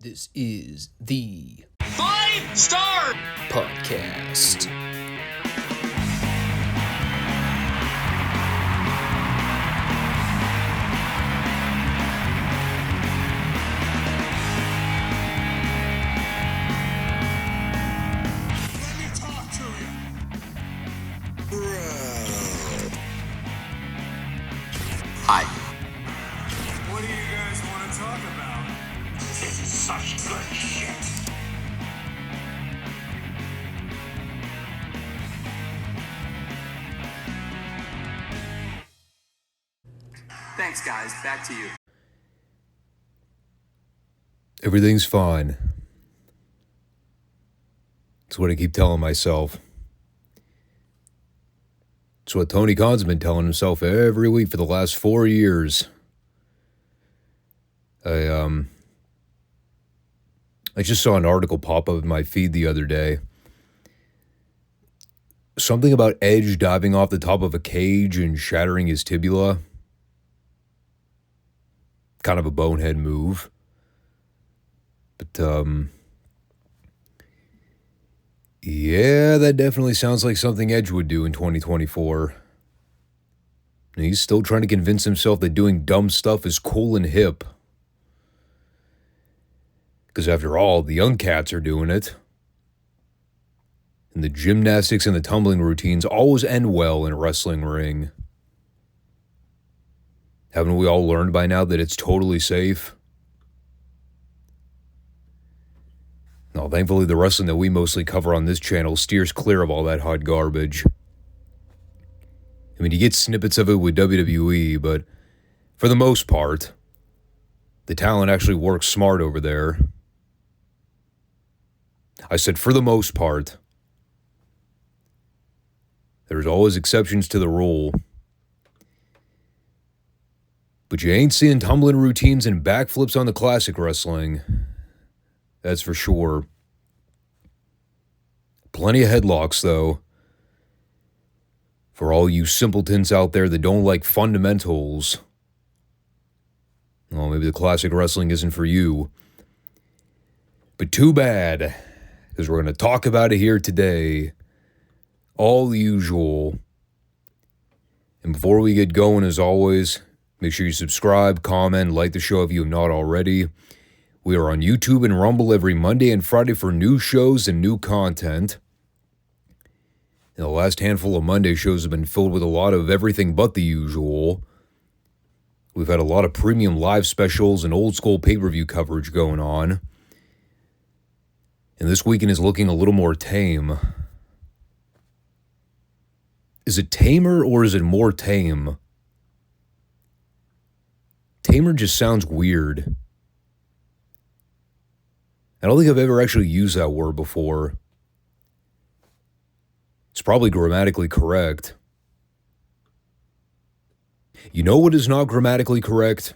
This is the Five Starr Podcast. Let me talk to you. Hi. What do you guys want to talk about? This is such good shit. Thanks, guys. Back to you. Everything's fine. It's what I keep telling myself. It's what Tony Khan's been telling himself every week for the last 4 years. I just saw an article pop up in my feed the other day. Something about Edge diving off the top of a cage and shattering his tibia. Kind of a bonehead move. But, yeah, that definitely sounds like something Edge would do in 2024. And he's still trying to convince himself that doing dumb stuff is cool and hip. Because after all, the young cats are doing it. And the gymnastics and the tumbling routines always end well in a wrestling ring. Haven't we all learned by now that it's totally safe? No, thankfully the wrestling that we mostly cover on this channel steers clear of all that hot garbage. I mean, you get snippets of it with WWE, but for the most part, the talent actually works smart over there. I said for the most part. There's always exceptions to the rule. But you ain't seeing tumbling routines and backflips on the classic wrestling. That's for sure. Plenty of headlocks, though. For all you simpletons out there that don't like fundamentals. Well, maybe the classic wrestling isn't for you. But too bad, because we're going to talk about it here today. All the usual. And before we get going, as always, make sure you subscribe, comment, like the show if you have not already. We are on YouTube and Rumble every Monday and Friday for new shows and new content. And the last handful of Monday shows have been filled with a lot of everything but the usual. We've had a lot of premium live specials and old school pay-per-view coverage going on. And this weekend is looking a little more tame. Is it tamer or is it more tame? Tamer just sounds weird. I don't think I've ever actually used that word before. It's probably grammatically correct. You know what is not grammatically correct?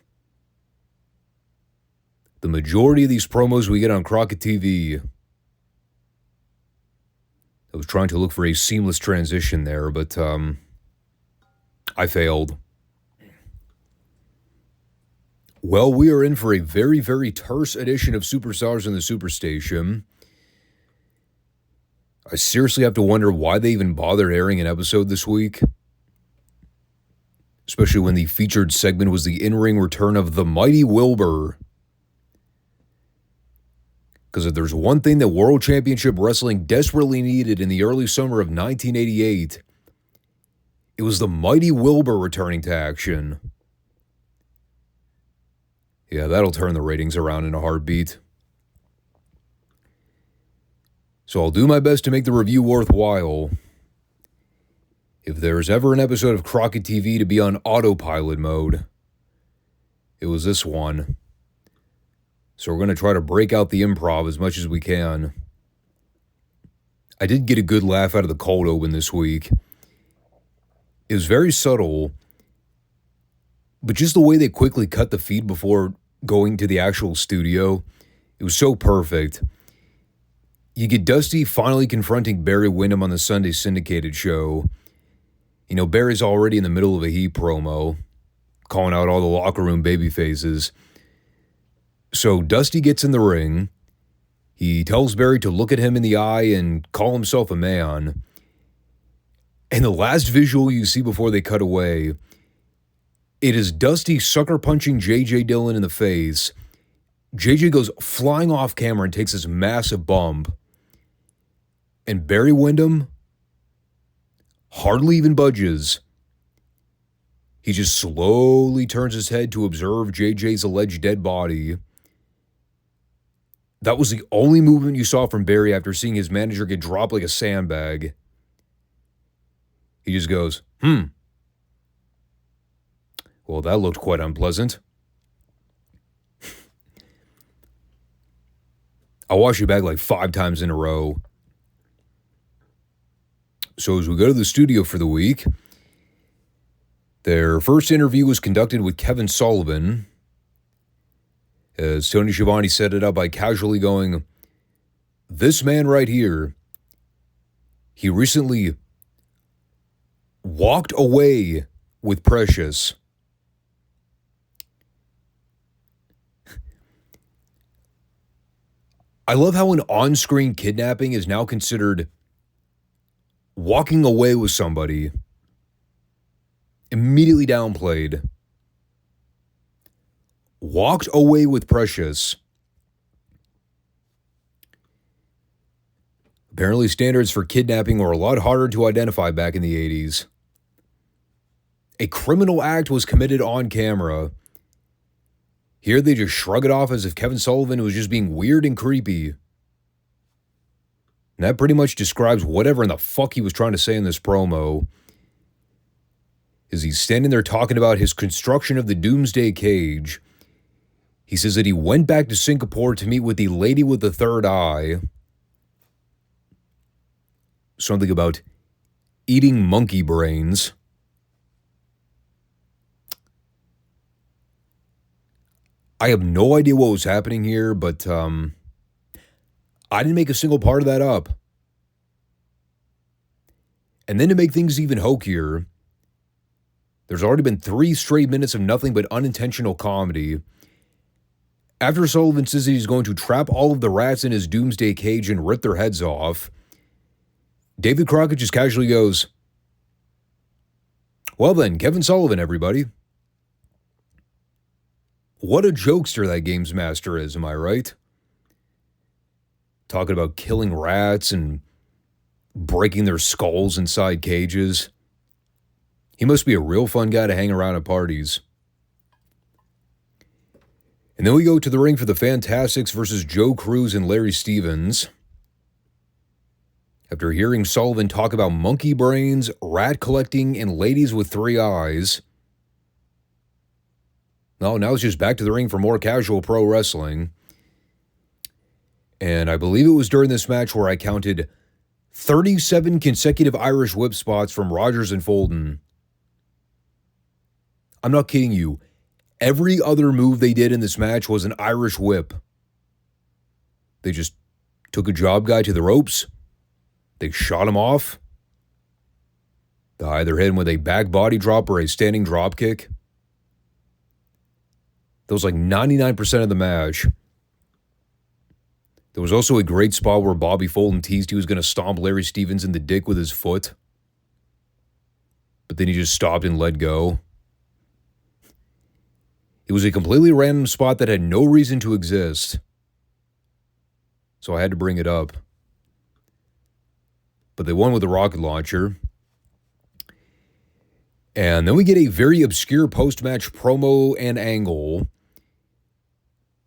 The majority of these promos we get on Crockett TV. I was trying to look for a seamless transition there, but I failed. Well, we are in for a very, very terse edition of Superstars in the Superstation. I seriously have to wonder why they even bothered airing an episode this week. Especially when the featured segment was the in-ring return of the Mighty Wilbur. Because if there's one thing that World Championship Wrestling desperately needed in the early summer of 1988, it was the Mighty Wilbur returning to action. Yeah, that'll turn the ratings around in a heartbeat. So I'll do my best to make the review worthwhile. If there's ever an episode of Crockett TV to be on autopilot mode, it was this one. So we're going to try to break out the improv as much as we can. I did get a good laugh out of the cold open this week. It was very subtle, but just the way they quickly cut the feed before going to the actual studio, it was so perfect. You get Dusty finally confronting Barry Windham on the Sunday syndicated show. You know, Barry's already in the middle of a Heat promo, calling out all the locker room baby faces. So Dusty gets in the ring. He tells Barry to look at him in the eye and call himself a man. And the last visual you see before they cut away, it is Dusty sucker punching J.J. Dillon in the face. J.J. goes flying off camera and takes this massive bump. And Barry Windham hardly even budges. He just slowly turns his head to observe JJ's alleged dead body. That was the only movement you saw from Barry after seeing his manager get dropped like a sandbag. He just goes, Well, that looked quite unpleasant. I watched it back like 5 times in a row. So as we go to the studio for the week, their first interview was conducted with Kevin Sullivan, as Tony Schiavone set it up by casually going, this man right here, he recently walked away with Precious. I love how an on-screen kidnapping is now considered walking away with somebody. Immediately downplayed. Walked away with Precious. Apparently standards for kidnapping were a lot harder to identify back in the 80s. A criminal act was committed on camera. Here they just shrug it off as if Kevin Sullivan was just being weird and creepy. And that pretty much describes whatever in the fuck he was trying to say in this promo. As he's standing there talking about his construction of the Doomsday Cage. He says that he went back to Singapore to meet with the lady with the third eye. Something about eating monkey brains. I have no idea what was happening here, but I didn't make a single part of that up. And then to make things even hokier, there's already been 3 straight minutes of nothing but unintentional comedy. After Sullivan says that he's going to trap all of the rats in his Doomsday Cage and rip their heads off, David Crockett just casually goes, well then, Kevin Sullivan, everybody. What a jokester that game's master is, am I right? Talking about killing rats and breaking their skulls inside cages. He must be a real fun guy to hang around at parties. And then we go to the ring for the Fantastics versus Joe Cruz and Larry Stevens. After hearing Sullivan talk about monkey brains, rat collecting, and ladies with 3 eyes. No, now it's just back to the ring for more casual pro wrestling. And I believe it was during this match where I counted 37 consecutive Irish whip spots from Rogers and Fulton. I'm not kidding you. Every other move they did in this match was an Irish whip. They just took a job guy to the ropes. They shot him off. They either hit him with a back body drop or a standing drop kick. That was like 99% of the match. There was also a great spot where Bobby Fulton teased he was going to stomp Larry Stevens in the dick with his foot. But then he just stopped and let go. It was a completely random spot that had no reason to exist. So I had to bring it up. But they won with a rocket launcher. And then we get a very obscure post-match promo and angle.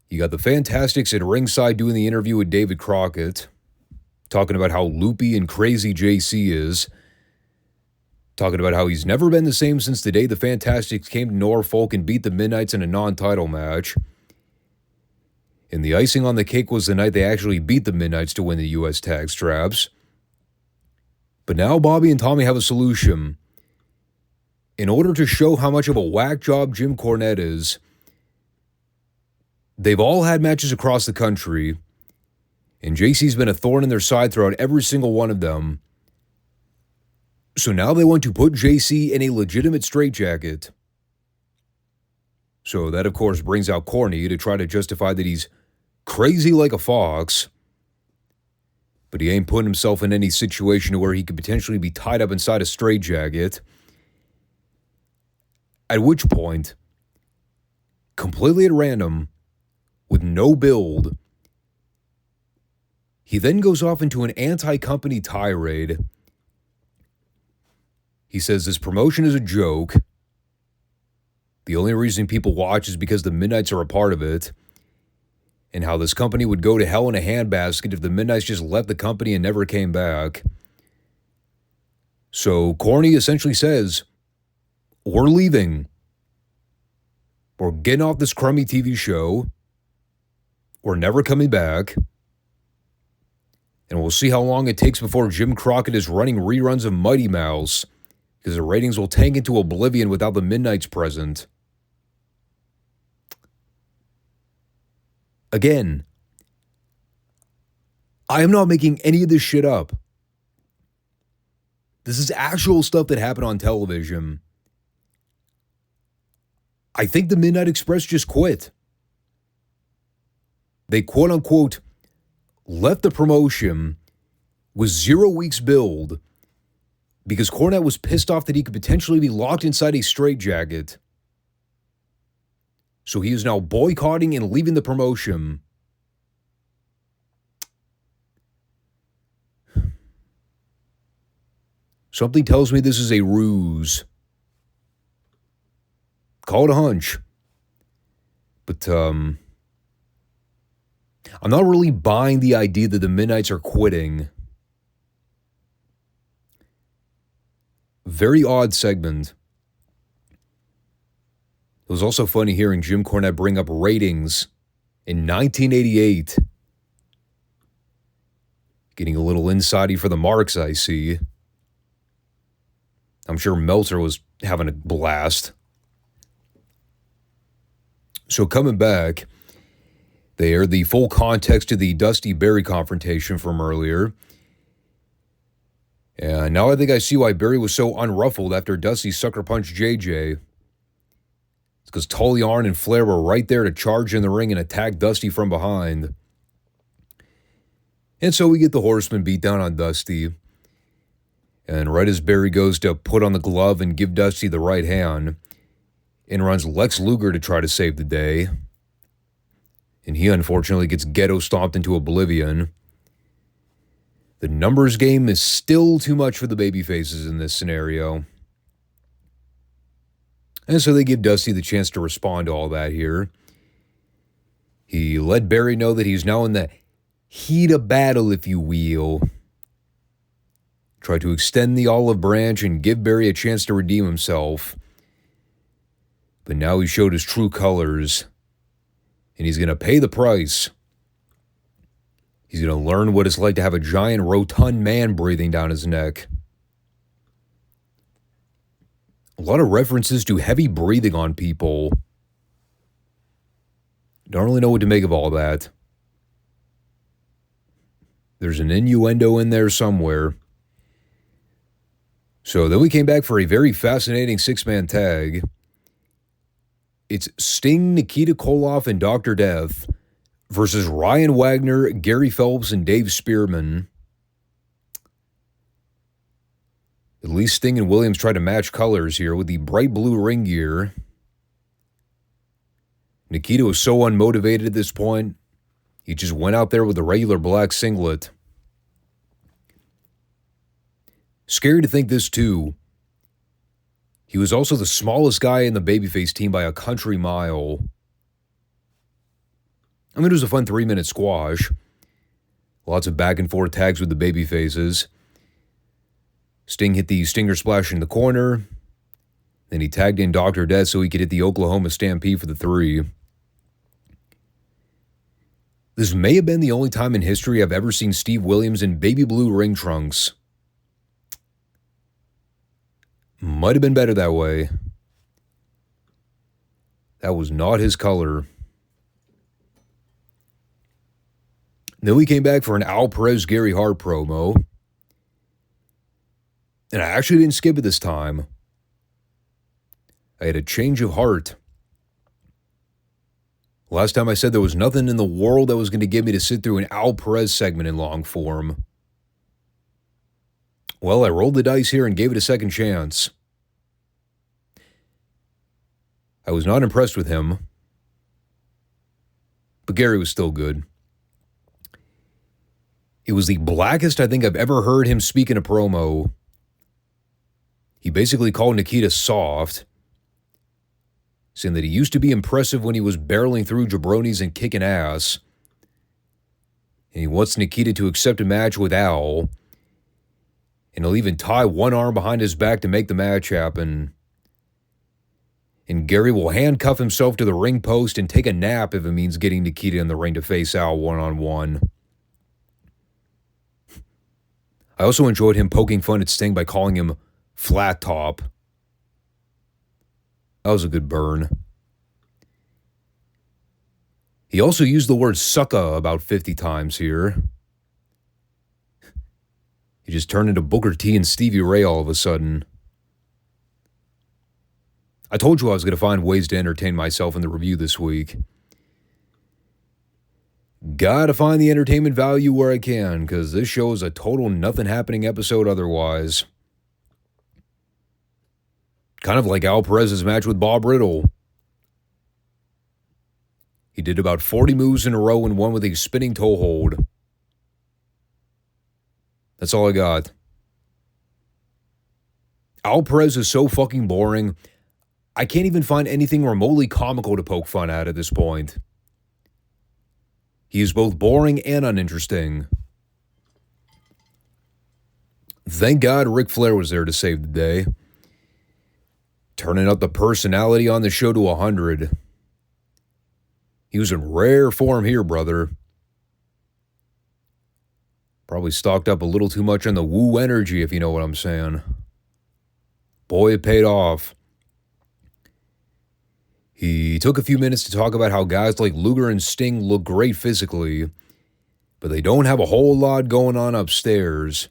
You got the Fantastics at ringside doing the interview with David Crockett, talking about how loopy and crazy JC is, talking about how he's never been the same since the day the Fantastics came to Norfolk and beat the Midnights in a non-title match. And the icing on the cake was the night they actually beat the Midnights to win the U.S. tag straps. But now Bobby and Tommy have a solution. In order to show how much of a whack job Jim Cornette is, they've all had matches across the country, and JC's been a thorn in their side throughout every single one of them. So now they want to put JC in a legitimate straitjacket. So that, of course, brings out Corny to try to justify that he's crazy like a fox, but he ain't putting himself in any situation where he could potentially be tied up inside a straitjacket. At which point, completely at random, with no build, he then goes off into an anti-company tirade. He says this promotion is a joke. The only reason people watch is because the Midnights are a part of it, and how this company would go to hell in a handbasket if the Midnights just left the company and never came back. So Corny essentially says, we're leaving. We're getting off this crummy TV show. We're never coming back. And we'll see how long it takes before Jim Crockett is running reruns of Mighty Mouse, because the ratings will tank into oblivion without the Midnights present. Again, I am not making any of this shit up. This is actual stuff that happened on television. I think the Midnight Express just quit. They quote-unquote left the promotion with 0 weeks build because Cornette was pissed off that he could potentially be locked inside a straitjacket. So he is now boycotting and leaving the promotion. Something tells me this is a ruse. Call it a hunch. But, I'm not really buying the idea that the Midnights are quitting. Very odd segment. It was also funny hearing Jim Cornette bring up ratings in 1988. Getting a little insidey for the marks, I see. I'm sure Meltzer was having a blast. So coming back, they aired the full context of the Dusty Barry confrontation from earlier. And now I think I see why Barry was so unruffled after Dusty sucker punched JJ. It's because Tully Arn and Flair were right there to charge in the ring and attack Dusty from behind. And so we get the Horseman beat down on Dusty. And right as Barry goes to put on the glove and give Dusty the right hand, in runs Lex Luger to try to save the day. And he unfortunately gets ghetto stomped into oblivion. The numbers game is still too much for the babyfaces in this scenario. And so they give Dusty the chance to respond to all that here. He let Barry know that he's now in the heat of battle, if you will. Tried to extend the olive branch and give Barry a chance to redeem himself. But now he showed his true colors. And he's going to pay the price. He's going to learn what it's like to have a giant rotund man breathing down his neck. A lot of references to heavy breathing on people. Don't really know what to make of all that. There's an innuendo in there somewhere. So then we came back for a very fascinating six-man tag. It's Sting, Nikita Koloff, and Dr. Death versus Ryan Wagner, Gary Phelps, and Dave Spearman. At least Sting and Williams tried to match colors here with the bright blue ring gear. Nikita was so unmotivated at this point, he just went out there with the regular black singlet. Scary to think this too. He was also the smallest guy in the babyface team by a country mile. I mean, it was a fun 3-minute squash. Lots of back and forth tags with the babyfaces. Sting hit the Stinger Splash in the corner. Then he tagged in Dr. Death so he could hit the Oklahoma Stampede for the 3. This may have been the only time in history I've ever seen Steve Williams in baby blue ring trunks. Might have been better that way. That was not his color. Then we came back for an Al Perez Gary Hart promo. And I actually didn't skip it this time. I had a change of heart. Last time I said there was nothing in the world that was going to get me to sit through an Al Perez segment in long form. Well, I rolled the dice here and gave it a second chance. I was not impressed with him, but Gary was still good. It was the blackest I think I've ever heard him speak in a promo. He basically called Nikita soft, saying that he used to be impressive when he was barreling through jabronis and kicking ass, and he wants Nikita to accept a match with Al, and he'll even tie one arm behind his back to make the match happen. And Gary will handcuff himself to the ring post and take a nap if it means getting Nikita in the ring to face Al one-on-one. I also enjoyed him poking fun at Sting by calling him Flat Top. That was a good burn. He also used the word sucka about 50 times here. He just turned into Booker T and Stevie Ray all of a sudden. I told you I was going to find ways to entertain myself in the review this week. Gotta find the entertainment value where I can, because this show is a total nothing happening episode otherwise. Kind of like Al Perez's match with Bob Riddle. He did about 40 moves in a row and one with a spinning toe hold. That's all I got. Al Perez is so fucking boring, I can't even find anything remotely comical to poke fun at this point. He is both boring and uninteresting. Thank God Ric Flair was there to save the day, turning up the personality on the show to 100. He was in rare form here, brother. Probably stocked up a little too much on the woo energy, if you know what I'm saying. Boy, it paid off. He took a few minutes to talk about how guys like Luger and Sting look great physically, but they don't have a whole lot going on upstairs.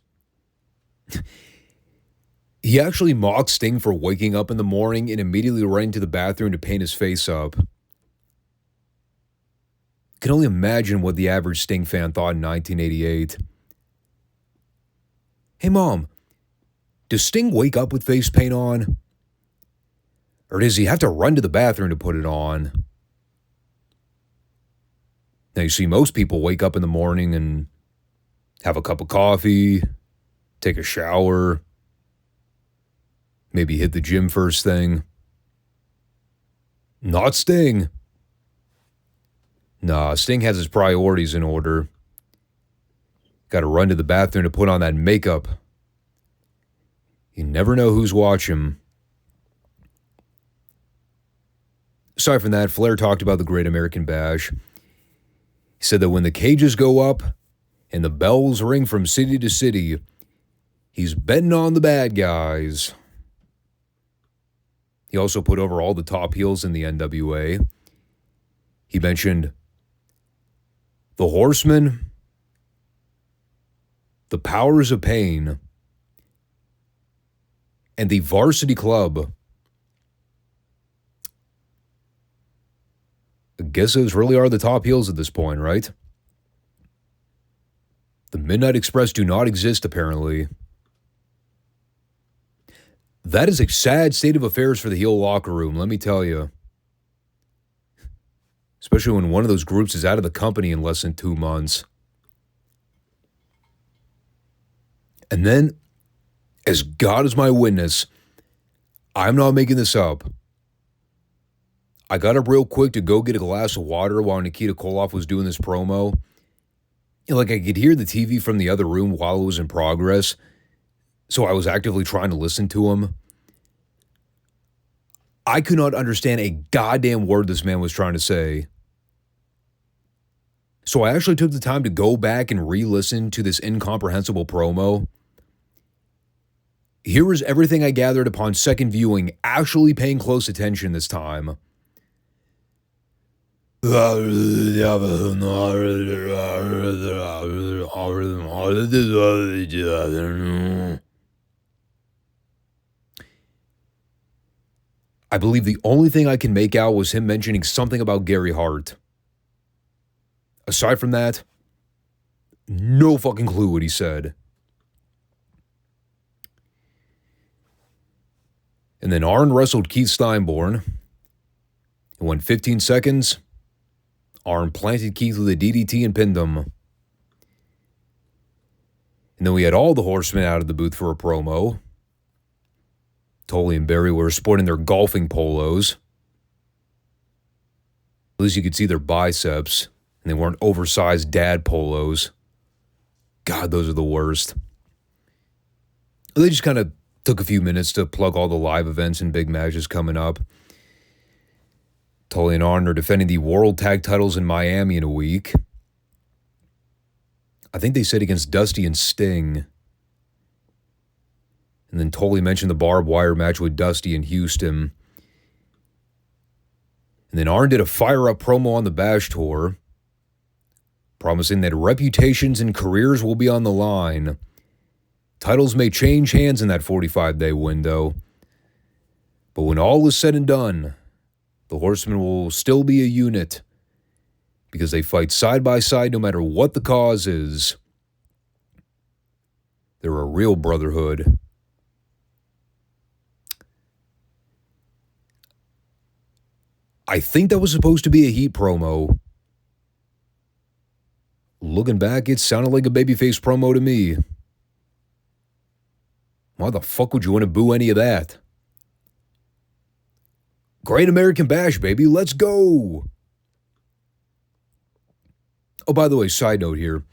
He actually mocked Sting for waking up in the morning and immediately ran to the bathroom to paint his face up. Can only imagine what the average Sting fan thought in 1988. Hey, Mom, does Sting wake up with face paint on? Or does he have to run to the bathroom to put it on? Now, you see, most people wake up in the morning and have a cup of coffee, take a shower, maybe hit the gym first thing. Not Sting. Nah, Sting has his priorities in order. Got to run to the bathroom to put on that makeup. You never know who's watching. Aside from that, Flair talked about the Great American Bash. He said that when the cages go up and the bells ring from city to city, he's betting on the bad guys. He also put over all the top heels in the NWA. He mentioned the Horsemen, the Powers of Pain, and the Varsity Club. I guess those really are the top heels at this point, right? The Midnight Express do not exist, apparently. That is a sad state of affairs for the heel locker room, let me tell you. Especially when one of those groups is out of the company in less than 2 months. And then, as God is my witness, I'm not making this up. I got up real quick to go get a glass of water while Nikita Koloff was doing this promo. Like, I could hear the TV from the other room while it was in progress, so I was actively trying to listen to him. I could not understand a goddamn word this man was trying to say. So I actually took the time to go back and re-listen to this incomprehensible promo. Here is everything I gathered upon second viewing, actually paying close attention this time. I believe the only thing I can make out was him mentioning something about Gary Hart. Aside from that, no fucking clue what he said. And then Arn wrestled Keith Steinborn. It went 15 seconds. Arn planted Keith with a DDT and pinned him. And then we had all the horsemen out of the booth for a promo. Tully and Barry were sporting their golfing polos. At least you could see their biceps, and they weren't oversized dad polos. God, those are the worst. They just kind of took a few minutes to plug all the live events and big matches coming up. Tully and Arn are defending the World Tag Titles in Miami in a week. I think they said against Dusty and Sting. And then Tully mentioned the barbed wire match with Dusty in Houston. And then Arn did a fire-up promo on the Bash Tour, promising that reputations and careers will be on the line. Titles may change hands in that 45-day window, but when all is said and done, the Horsemen will still be a unit because they fight side by side no matter what the cause is. They're a real brotherhood. I think that was supposed to be a Heat promo. Looking back, it sounded like a babyface promo to me. Why the fuck would you want to boo any of that? Great American Bash, baby. Let's go. Oh, by the way, side note here.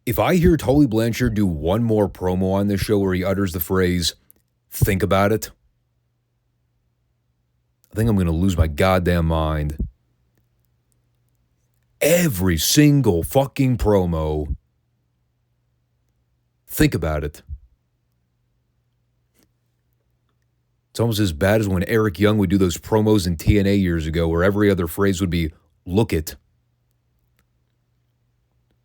If I hear Tully Blanchard do one more promo on this show where he utters the phrase, think about it, I think I'm going to lose my goddamn mind. Every single fucking promo. Think about it. It's almost as bad as when Eric Young would do those promos in TNA years ago where every other phrase would be, look it.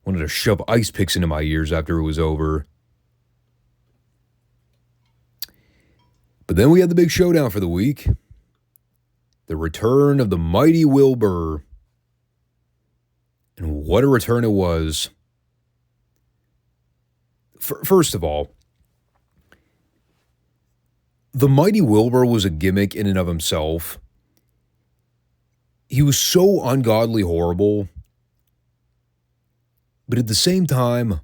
Wanted to shove ice picks into my ears after it was over. But then we had the big showdown for the week. The return of the Mighty Wilbur. And what a return it was. First of all, the Mighty Wilbur was a gimmick in and of himself. He was so ungodly horrible. But at the same time,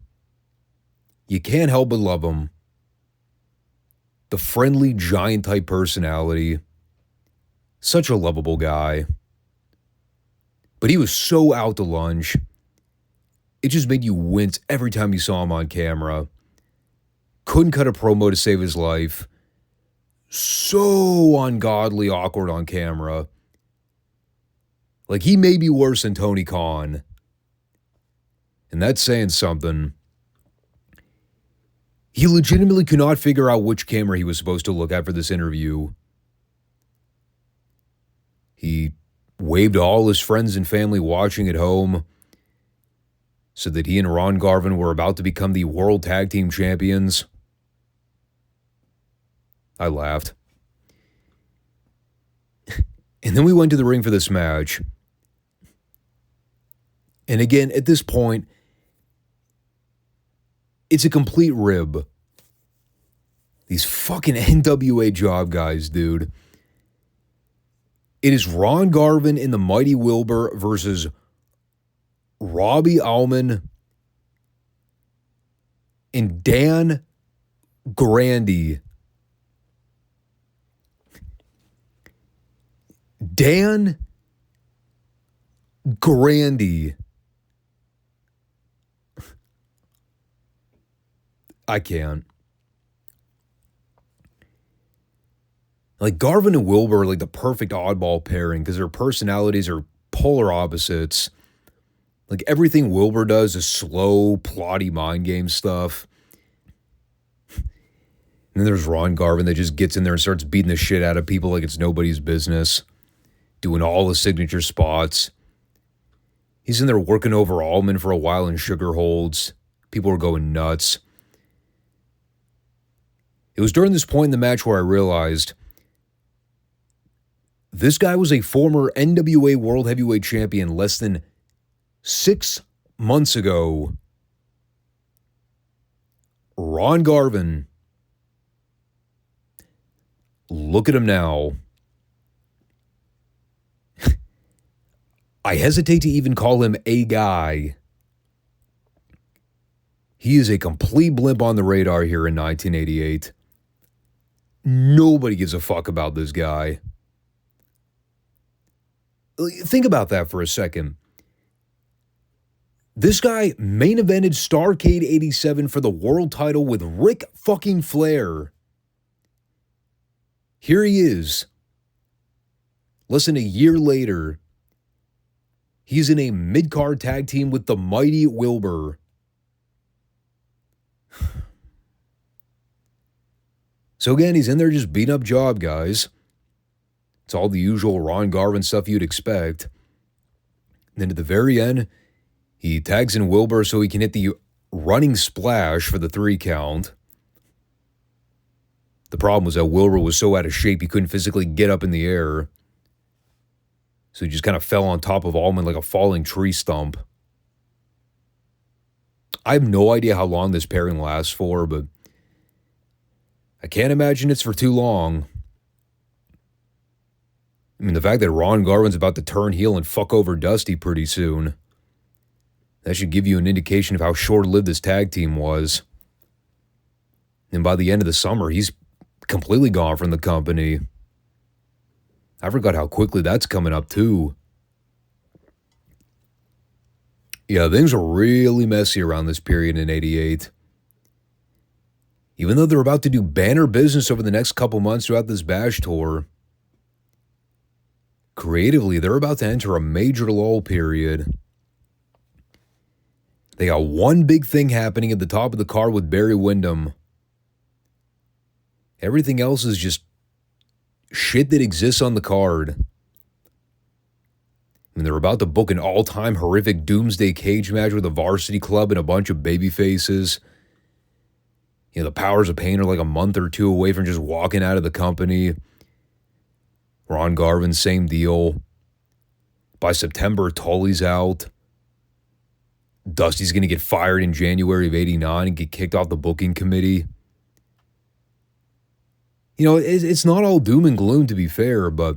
you can't help but love him. The friendly, giant-type personality. Such a lovable guy. But he was so out to lunch. It just made you wince every time you saw him on camera. Couldn't cut a promo to save his life. So ungodly awkward on camera. Like, he may be worse than Tony Khan. And that's saying something. He legitimately could not figure out which camera he was supposed to look at for this interview. He waved to all his friends and family watching at home, said that he and Ron Garvin were about to become the World Tag Team Champions. I laughed. And then we went to the ring for this match. And again, at this point, it's a complete rib. These fucking NWA job guys, dude. It is Ron Garvin in the Mighty Wilbur versus Robbie Allman and Dan Grandy. Dan Grandy. I can't. Like, Garvin and Wilbur are like the perfect oddball pairing because their personalities are polar opposites. Like, everything Wilbur does is slow, plotty mind game stuff. And then there's Ron Garvin that just gets in there and starts beating the shit out of people like it's nobody's business. Doing all the signature spots. He's in there working over Allman for a while in sugar holds. People are going nuts. It was during this point in the match where I realized This guy was a former NWA World Heavyweight Champion less than 6 months ago. Ron Garvin. Look at him now. I hesitate to even call him a guy. He is a complete blimp on the radar here in 1988. Nobody gives a fuck about this guy. Think about that for a second. This guy main evented Starrcade 87 for the world title with Ric fucking Flair. Here he is. Less than a year later, he's in a mid-card tag team with the Mighty Wilbur. So again, he's in there just beating up job guys. It's all the usual Ron Garvin stuff you'd expect. And then at the very end, he tags in Wilbur so he can hit the running splash for the 3 count. The problem was that Wilbur was so out of shape he couldn't physically get up in the air. So he just kind of fell on top of Allman like a falling tree stump. I have no idea how long this pairing lasts for, but I can't imagine it's for too long. I mean, the fact that Ron Garvin's about to turn heel and fuck over Dusty pretty soon, that should give you an indication of how short-lived this tag team was. And by the end of the summer, he's completely gone from the company. I forgot how quickly that's coming up, too. Yeah, things were really messy around this period in 88. Even though they're about to do banner business over the next couple months throughout this Bash tour, creatively, they're about to enter a major lull period. They got one big thing happening at the top of the card with Barry Windham. Everything else is just shit that exists on the card. And they're about to book an all-time horrific doomsday cage match with a varsity club and a bunch of baby faces. You know, the Powers of Pain are like a month or 2 away from just walking out of the company. Ron Garvin, same deal. By September, Tully's out. Dusty's going to get fired in January of 89 and get kicked off the booking committee. You know, it's not all doom and gloom, to be fair, but,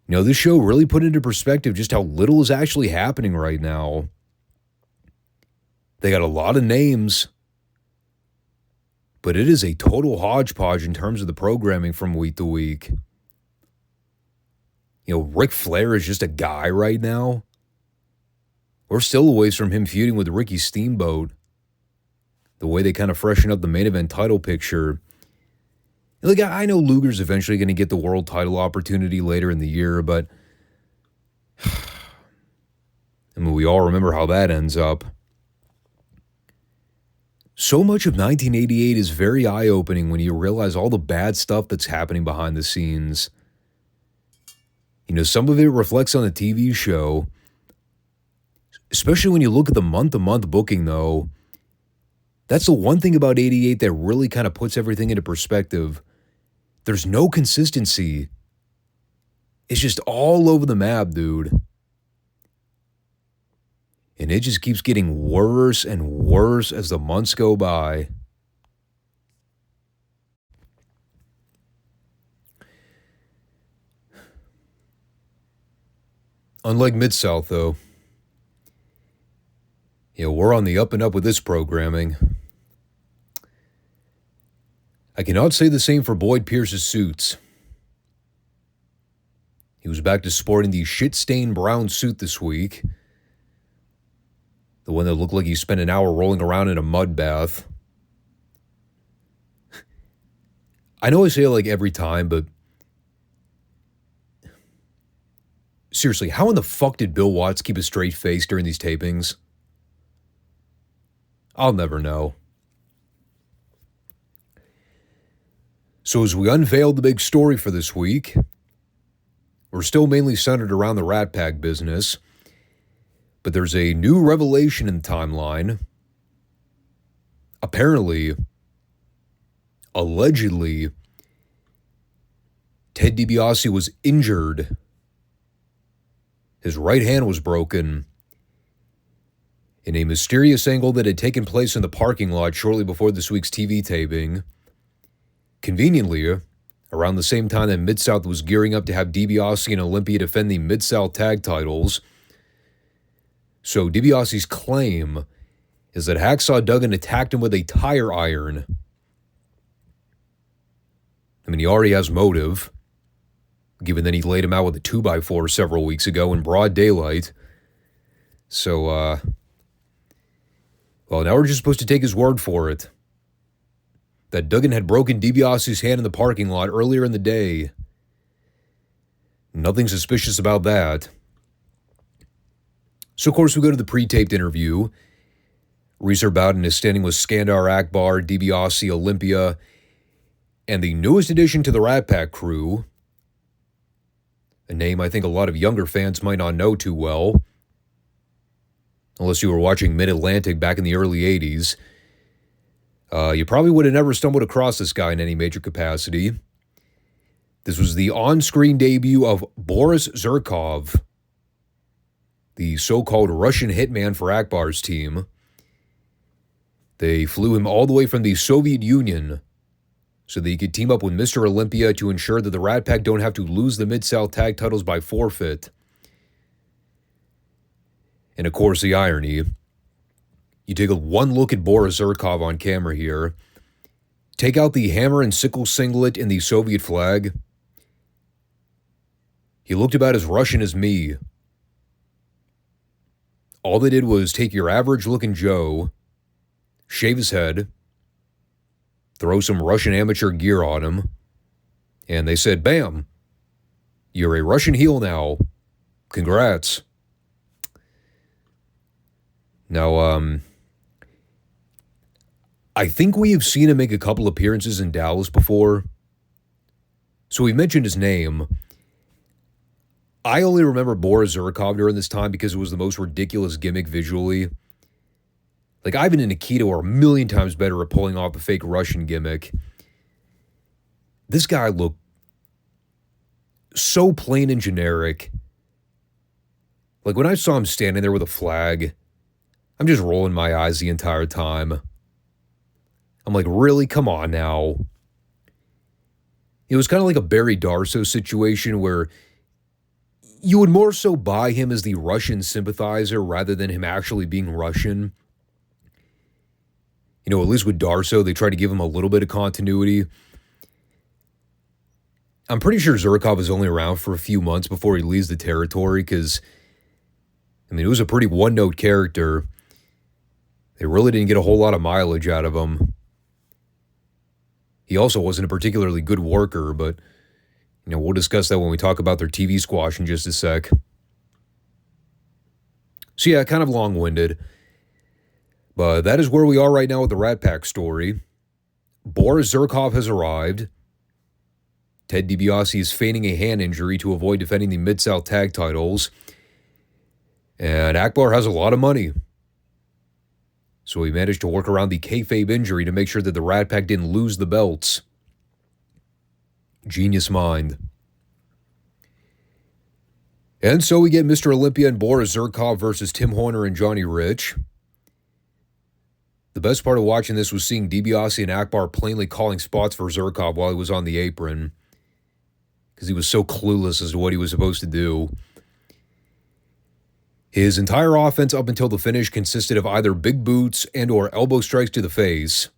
you know, this show really put into perspective just how little is actually happening right now. They got a lot of names, but it is a total hodgepodge in terms of the programming from week to week. You know, Ric Flair is just a guy right now. We're still a ways from him feuding with Ricky Steamboat. The way they kind of freshen up the main event title picture. Like, I know Luger's eventually going to get the world title opportunity later in the year, but I mean, we all remember how that ends up. So much of 1988 is very eye-opening when you realize all the bad stuff that's happening behind the scenes. You know, some of it reflects on the TV show, especially when you look at the month-to-month booking, though. That's the one thing about 88 that really kind of puts everything into perspective. There's no consistency. It's just all over the map, dude. And it just keeps getting worse and worse as the months go by. Unlike Midsouth, though, you know, we're on the up and up with this programming. I cannot say the same for Boyd Pierce's suits. He was back to sporting the shit-stained brown suit this week. The one that looked like he spent an hour rolling around in a mud bath. I know I say it like every time, but seriously, how in the fuck did Bill Watts keep a straight face during these tapings? I'll never know. So as we unveiled the big story for this week, we're still mainly centered around the Rat Pack business, but there's a new revelation in the timeline. Apparently, allegedly, Ted DiBiase was injured. His right hand was broken in a mysterious angle that had taken place in the parking lot shortly before this week's TV taping. Conveniently, around the same time that Midsouth was gearing up to have DiBiase and Olympia defend the Midsouth tag titles. So DiBiase's claim is that Hacksaw Duggan attacked him with a tire iron. I mean, he already has motive, given that he laid him out with a 2x4 several weeks ago in broad daylight. So, well, now we're just supposed to take his word for it. That Duggan had broken DiBiase's hand in the parking lot earlier in the day. Nothing suspicious about that. So, of course, we go to the pre-taped interview. Reeser Bowden is standing with Skandar Akbar, DiBiase, Olympia, and the newest addition to the Rat Pack crew, a name I think a lot of younger fans might not know too well, unless you were watching Mid-Atlantic back in the early 80s. You probably would have never stumbled across this guy in any major capacity. This was the on-screen debut of Boris Zhirkov, the so-called Russian hitman for Akbar's team. They flew him all the way from the Soviet Union so that he could team up with Mr. Olympia to ensure that the Rat Pack don't have to lose the Mid-South tag titles by forfeit. And of course, the irony. You take one look at Boris Zhirkov on camera here. Take out the hammer and sickle singlet and the Soviet flag. He looked about as Russian as me. All they did was take your average-looking Joe, shave his head, throw some Russian amateur gear on him, and they said, bam, you're a Russian heel now. Congrats. Now, I think we have seen him make a couple appearances in Dallas before. So we mentioned his name. I only remember Boris Zhirkov during this time because it was the most ridiculous gimmick visually. Like, Ivan and Nikita are a million times better at pulling off the fake Russian gimmick. This guy looked so plain and generic. Like, when I saw him standing there with a flag, I'm just rolling my eyes the entire time. I'm like, really? Come on now. It was kind of like a Barry Darso situation where you would more so buy him as the Russian sympathizer rather than him actually being Russian. You know, at least with Darso, they try to give him a little bit of continuity. I'm pretty sure Zhirkov is only around for a few months before he leaves the territory because, I mean, it was a pretty one-note character. They really didn't get a whole lot of mileage out of him. He also wasn't a particularly good worker, but, you know, we'll discuss that when we talk about their TV squash in just a sec. So yeah, kind of long-winded. But that is where we are right now with the Rat Pack story. Boris Zhirkov has arrived. Ted DiBiase is feigning a hand injury to avoid defending the Mid-South tag titles. And Akbar has a lot of money. So he managed to work around the kayfabe injury to make sure that the Rat Pack didn't lose the belts. Genius mind. And so we get Mr. Olympia and Boris Zhirkov versus Tim Horner and Johnny Rich. The best part of watching this was seeing DiBiase and Akbar plainly calling spots for Zhirkov while he was on the apron, because he was so clueless as to what he was supposed to do. His entire offense up until the finish consisted of either big boots and or elbow strikes to the face,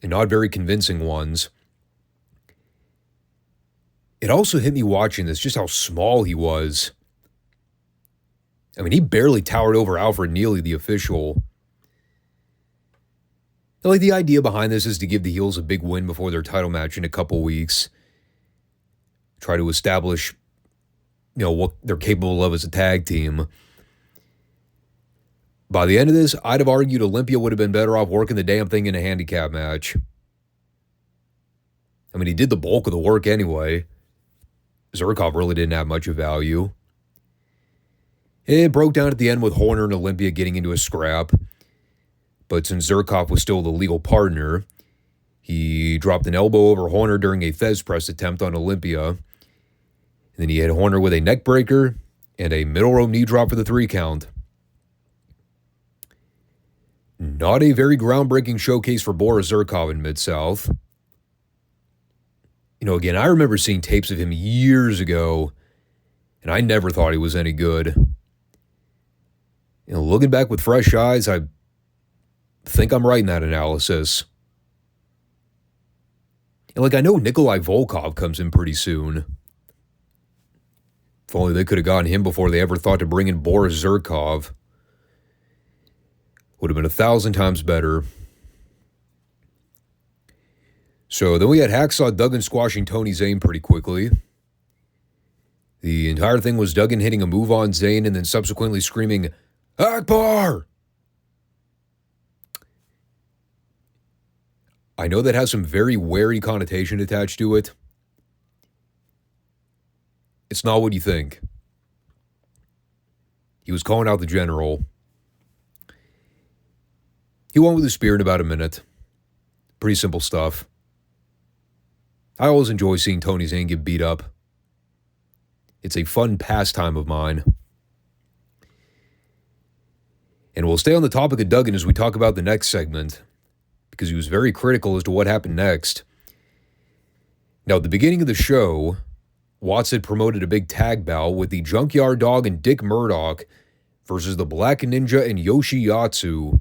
and not very convincing ones. It also hit me watching this just how small he was. I mean, he barely towered over Alfred Neely, the official. Like, the idea behind this is to give the heels a big win before their title match in a couple weeks. Try to establish, you know, what they're capable of as a tag team. By the end of this, I'd have argued Olympia would have been better off working the damn thing in a handicap match. I mean, he did the bulk of the work anyway. Zhirkov really didn't have much of value. It broke down at the end with Horner and Olympia getting into a scrap. But since Zhirkov was still the legal partner, He dropped an elbow over Horner during a Fez press attempt on Olympia. And then he hit Horner with a neck breaker and a middle row knee drop for the 3 count. Not a very groundbreaking showcase for Boris Zirkov in Mid-South. Again, I remember seeing tapes of him years ago, and I never thought he was any good. Looking back with fresh eyes, I think I'm right in that analysis. And I know Nikolai Volkov comes in pretty soon. If only they could have gotten him before they ever thought to bring in Boris Zirkov. Would have been 1,000 times better. So then we had Hacksaw Duggan squashing Tony Zane pretty quickly. The entire thing was Duggan hitting a move on Zane and then subsequently screaming, "Akbar!" I know that has some very wary connotation attached to it. It's not what you think. He was calling out the general. He went with the spear in about a minute. Pretty simple stuff. I always enjoy seeing Tony Zane get beat up. It's a fun pastime of mine. And we'll stay on the topic of Duggan as we talk about the next segment, because he was very critical as to what happened next. Now, at the beginning of the show, Watts had promoted a big tag bout with the Junkyard Dog and Dick Murdoch versus the Black Ninja and Yoshiatsu.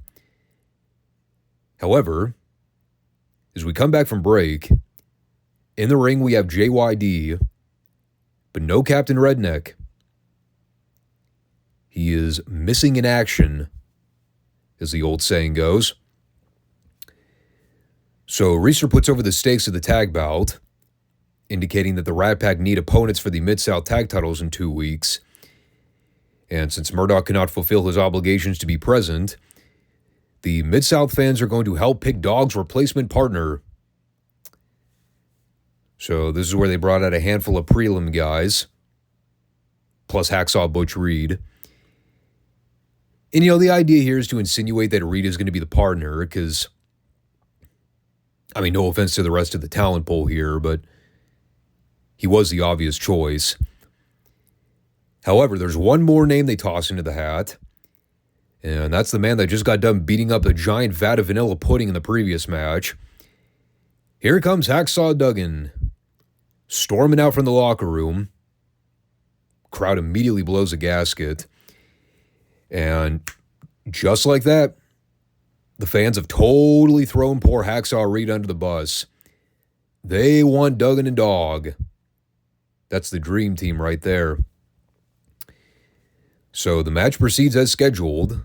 However, as we come back from break, in the ring we have JYD, but no Captain Redneck. He is missing in action, as the old saying goes. So Reeser puts over the stakes of the tag bout, indicating that the Rat Pack need opponents for the Mid-South tag titles in 2 weeks. And since Murdoch cannot fulfill his obligations to be present, the Mid-South fans are going to help pick Dog's replacement partner. So this is where they brought out a handful of prelim guys, plus Hacksaw Butch Reed. And, the idea here is to insinuate that Reed is going to be the partner, because, no offense to the rest of the talent pool here, but he was the obvious choice. However, there's one more name they toss into the hat, and that's the man that just got done beating up a giant vat of vanilla pudding in the previous match. Here comes Hacksaw Duggan, storming out from the locker room. Crowd immediately blows a gasket. And just like that, the fans have totally thrown poor Hacksaw Reed under the bus. They want Duggan and Dog. That's the dream team right there. So the match proceeds as scheduled.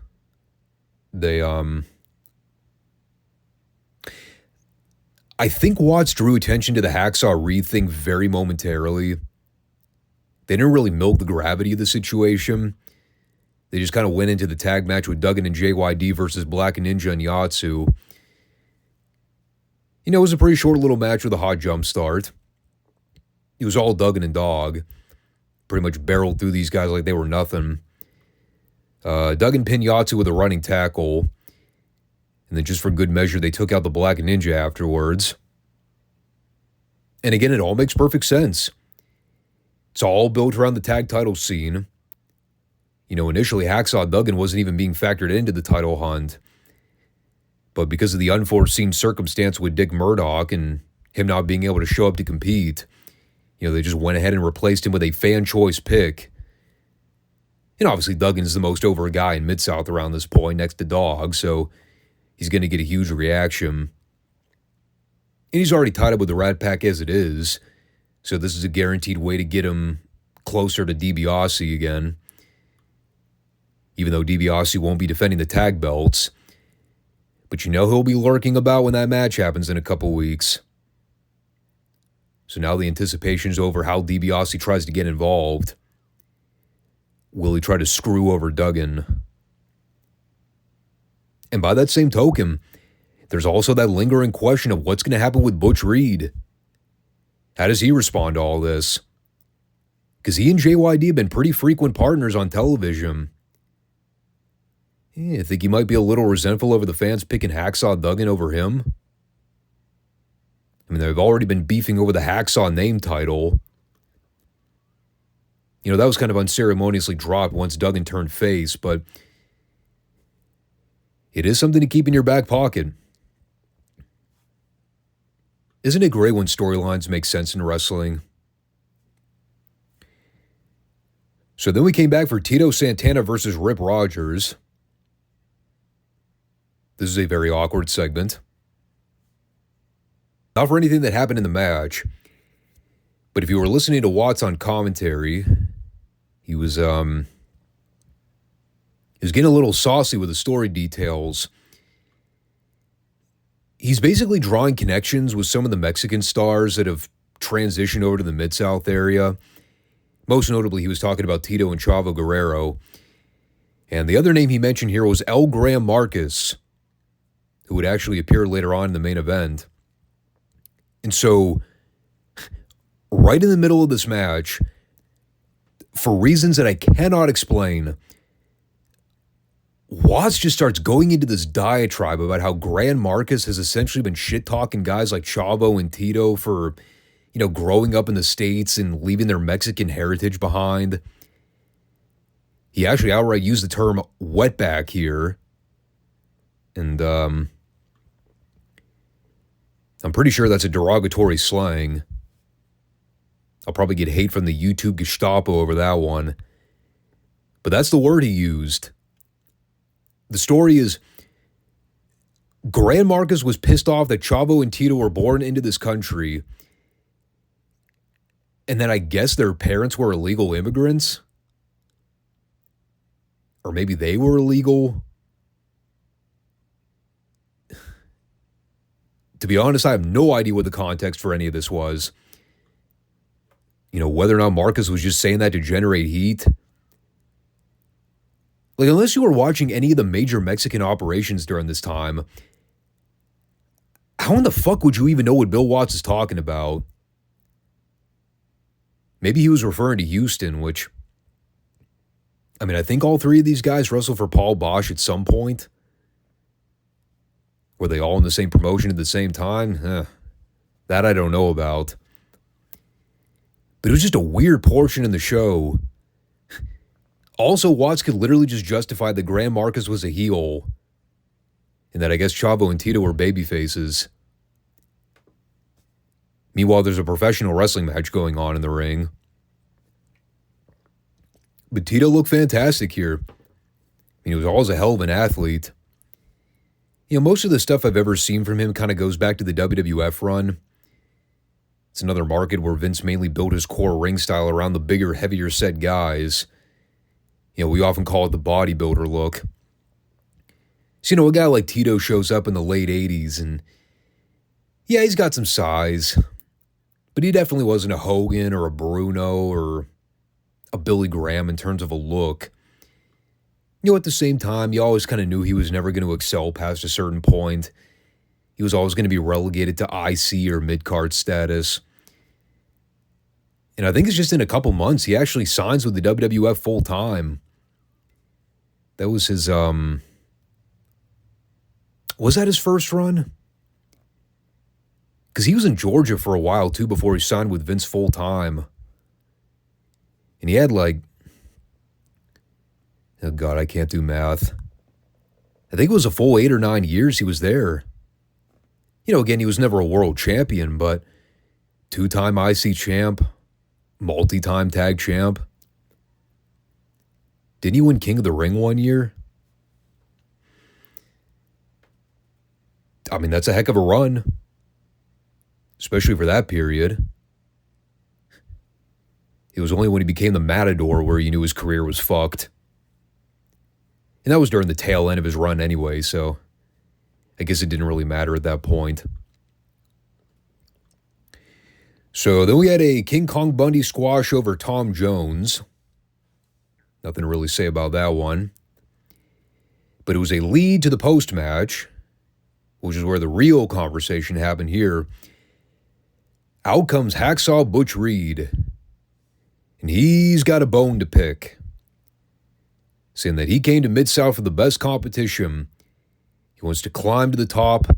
I think Watts drew attention to the Hacksaw Reed thing very momentarily. They didn't really milk the gravity of the situation. They just kind of went into the tag match with Duggan and JYD versus Black Ninja and Yatsu. It was a pretty short little match with a hot jump start. It was all Duggan and Dog. Pretty much barreled through these guys like they were nothing. Duggan pinned Yatsu with a running tackle. And then just for good measure, they took out the Black Ninja afterwards. And again, it all makes perfect sense. It's all built around the tag title scene. Initially, Hacksaw Duggan wasn't even being factored into the title hunt. But because of the unforeseen circumstance with Dick Murdoch and him not being able to show up to compete, they just went ahead and replaced him with a fan choice pick. And obviously, Duggan's the most over guy in Mid-South around this point, next to Dog, so he's going to get a huge reaction. And he's already tied up with the Rat Pack as it is, so this is a guaranteed way to get him closer to DiBiase again. Even though DiBiase won't be defending the tag belts. But he'll be lurking about when that match happens in a couple weeks. So now the anticipation's over how DiBiase tries to get involved. Will he try to screw over Duggan? And by that same token, there's also that lingering question of what's going to happen with Butch Reed. How does he respond to all this? Because he and JYD have been pretty frequent partners on television. I think he might be a little resentful over the fans picking Hacksaw Duggan over him. I mean, they've already been beefing over the Hacksaw name title. You know, that was kind of unceremoniously dropped once Duggan turned face, but it is something to keep in your back pocket. Isn't it great when storylines make sense in wrestling? So then we came back for Tito Santana versus Rip Rogers. This is a very awkward segment. Not for anything that happened in the match, but if you were listening to Watts on commentary, he was getting a little saucy with the story details. He's basically drawing connections with some of the Mexican stars that have transitioned over to the Mid-South area. Most notably, he was talking about Tito and Chavo Guerrero. And the other name he mentioned here was El Gran Marcus, who would actually appear later on in the main event. And so, right in the middle of this match, for reasons that I cannot explain, Watts just starts going into this diatribe about how Gran Marcus has essentially been shit-talking guys like Chavo and Tito for, you know, growing up in the States and leaving their Mexican heritage behind. He actually outright used the term wetback here. And I'm pretty sure that's a derogatory slang. I'll probably get hate from the YouTube Gestapo over that one. But that's the word he used. The story is, Gran Marcus was pissed off that Chavo and Tito were born into this country, and then I guess their parents were illegal immigrants? Or maybe they were illegal? To be honest, I have no idea what the context for any of this was. You know, whether or not Marcus was just saying that to generate heat. Like, unless you were watching any of the major Mexican operations during this time, how in the fuck would you even know what Bill Watts is talking about? Maybe he was referring to Houston, which, I mean, I think all three of these guys wrestled for Paul Bosch at some point. Were they all in the same promotion at the same time? That I don't know about. But it was just a weird portion in the show. Also, Watts could literally just justify that Gran Marcus was a heel, and that I guess Chavo and Tito were baby faces. Meanwhile, there's a professional wrestling match going on in the ring. But Tito looked fantastic here. I mean, he was always a hell of an athlete. You know, most of the stuff I've ever seen from him kind of goes back to the WWF run. It's another market where Vince mainly built his core ring style around the bigger, heavier set guys. You know, we often call it the bodybuilder look. So, you know, a guy like Tito shows up in the late 80s and, yeah, he's got some size, but he definitely wasn't a Hogan or a Bruno or a Billy Graham in terms of a look. You know, at the same time, you always kind of knew he was never going to excel past a certain point. He was always going to be relegated to IC or mid-card status. And I think it's just in a couple months, he actually signs with the WWF full-time. That was his, was that his first run? Because he was in Georgia for a while, too, before he signed with Vince full-time. And he had, like, oh, God, I can't do math. I think it was a full 8 or 9 years he was there. You know, again, he was never a world champion, but 2-time IC champ, multi-time tag champ. Didn't he win King of the Ring one year? I mean, that's a heck of a run. Especially for that period. It was only when he became the Matador where you knew his career was fucked. And that was during the tail end of his run anyway, so I guess it didn't really matter at that point. So then we had a King Kong Bundy squash over Tom Jones. Nothing to really say about that one. But it was a lead to the post-match, which is where the real conversation happened here. Out comes Hacksaw Butch Reed. And he's got a bone to pick. Saying that he came to Mid-South for the best competition. He wants to climb to the top.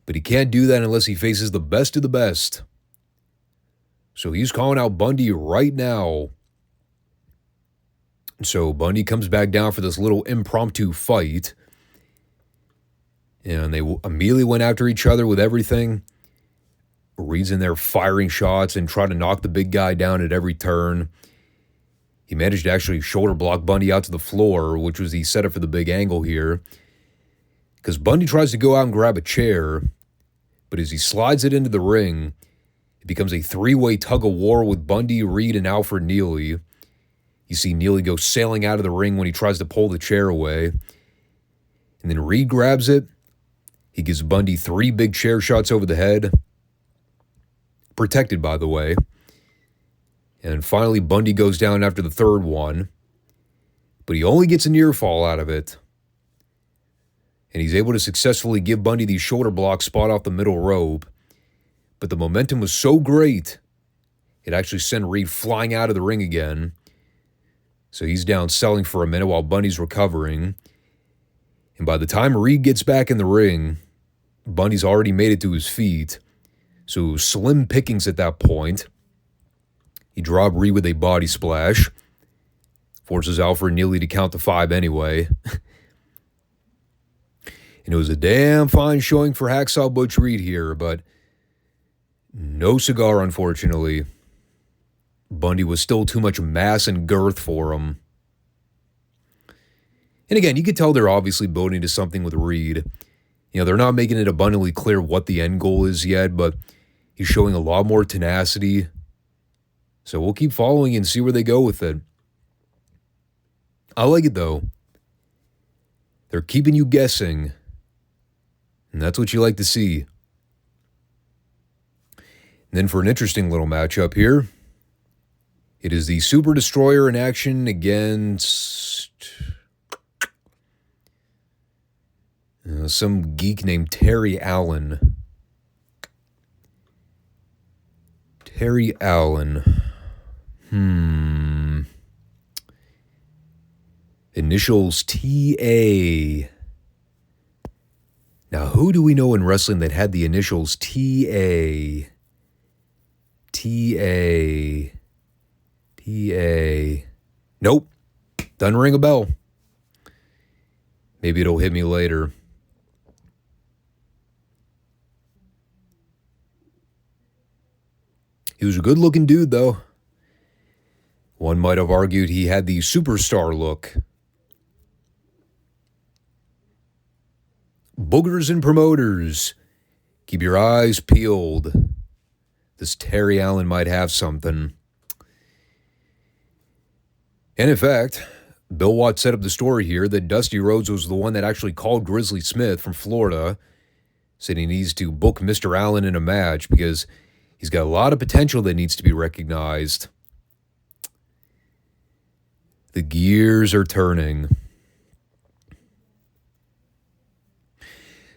But he can't do that unless he faces the best of the best. So he's calling out Bundy right now. So Bundy comes back down for this little impromptu fight. And they immediately went after each other with everything. Reed's in there firing shots and trying to knock the big guy down at every turn. He managed to actually shoulder block Bundy out to the floor, which was the setup for the big angle here. Because Bundy tries to go out and grab a chair, but as he slides it into the ring, it becomes a three-way tug-of-war with Bundy, Reed, and Alfred Neely. You see Neely go sailing out of the ring when he tries to pull the chair away. And then Reed grabs it. He gives Bundy 3 big chair shots over the head. Protected, by the way. And finally, Bundy goes down after the third one. But he only gets a near fall out of it. And he's able to successfully give Bundy the shoulder block spot off the middle rope. But the momentum was so great, it actually sent Reed flying out of the ring again. So he's down selling for a minute while Bundy's recovering. And by the time Reed gets back in the ring, Bundy's already made it to his feet. So slim pickings at that point. He dropped Reed with a body splash. Forces Alfred Neely to count to 5 anyway. And it was a damn fine showing for Hacksaw Butch Reed here, but no cigar, unfortunately. Bundy was still too much mass and girth for him. And again, you could tell they're obviously building to something with Reed. You know, they're not making it abundantly clear what the end goal is yet, but he's showing a lot more tenacity. So we'll keep following and see where they go with it. I like it, though. They're keeping you guessing. And that's what you like to see. And then for an interesting little matchup here, it is the Super Destroyer in action against some geek named Terry Allen. Terry Allen. Initials TA. Now, who do we know in wrestling that had the initials TA? TA. Nope. Doesn't ring a bell. Maybe it'll hit me later. He was a good-looking dude, though. One might have argued he had the superstar look. Boogers and promoters, keep your eyes peeled. This Terry Allen might have something. And in fact, Bill Watts set up the story here that Dusty Rhodes was the one that actually called Grizzly Smith from Florida, said he needs to book Mr. Allen in a match because he's got a lot of potential that needs to be recognized. The gears are turning.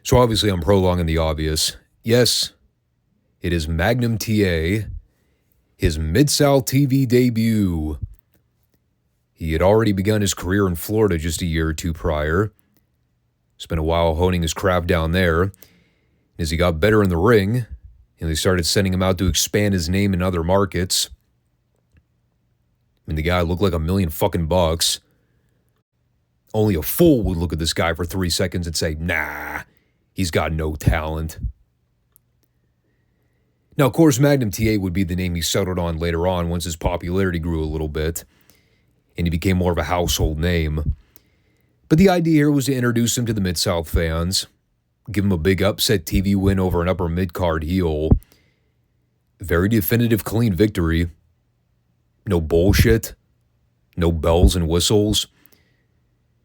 So obviously I'm prolonging the obvious. Yes, it is Magnum TA, his Mid-South TV debut. He had already begun his career in Florida just a year or two prior. Spent a while honing his craft down there. As he got better in the ring, and they started sending him out to expand his name in other markets. I mean, the guy looked like $1 million fucking bucks. Only a fool would look at this guy for 3 seconds and say, nah, he's got no talent. Now, of course, Magnum TA would be the name he settled on later on once his popularity grew a little bit, and he became more of a household name. But the idea here was to introduce him to the Mid-South fans, give him a big upset TV win over an upper mid-card heel. Very definitive, clean victory. No bullshit. No bells and whistles.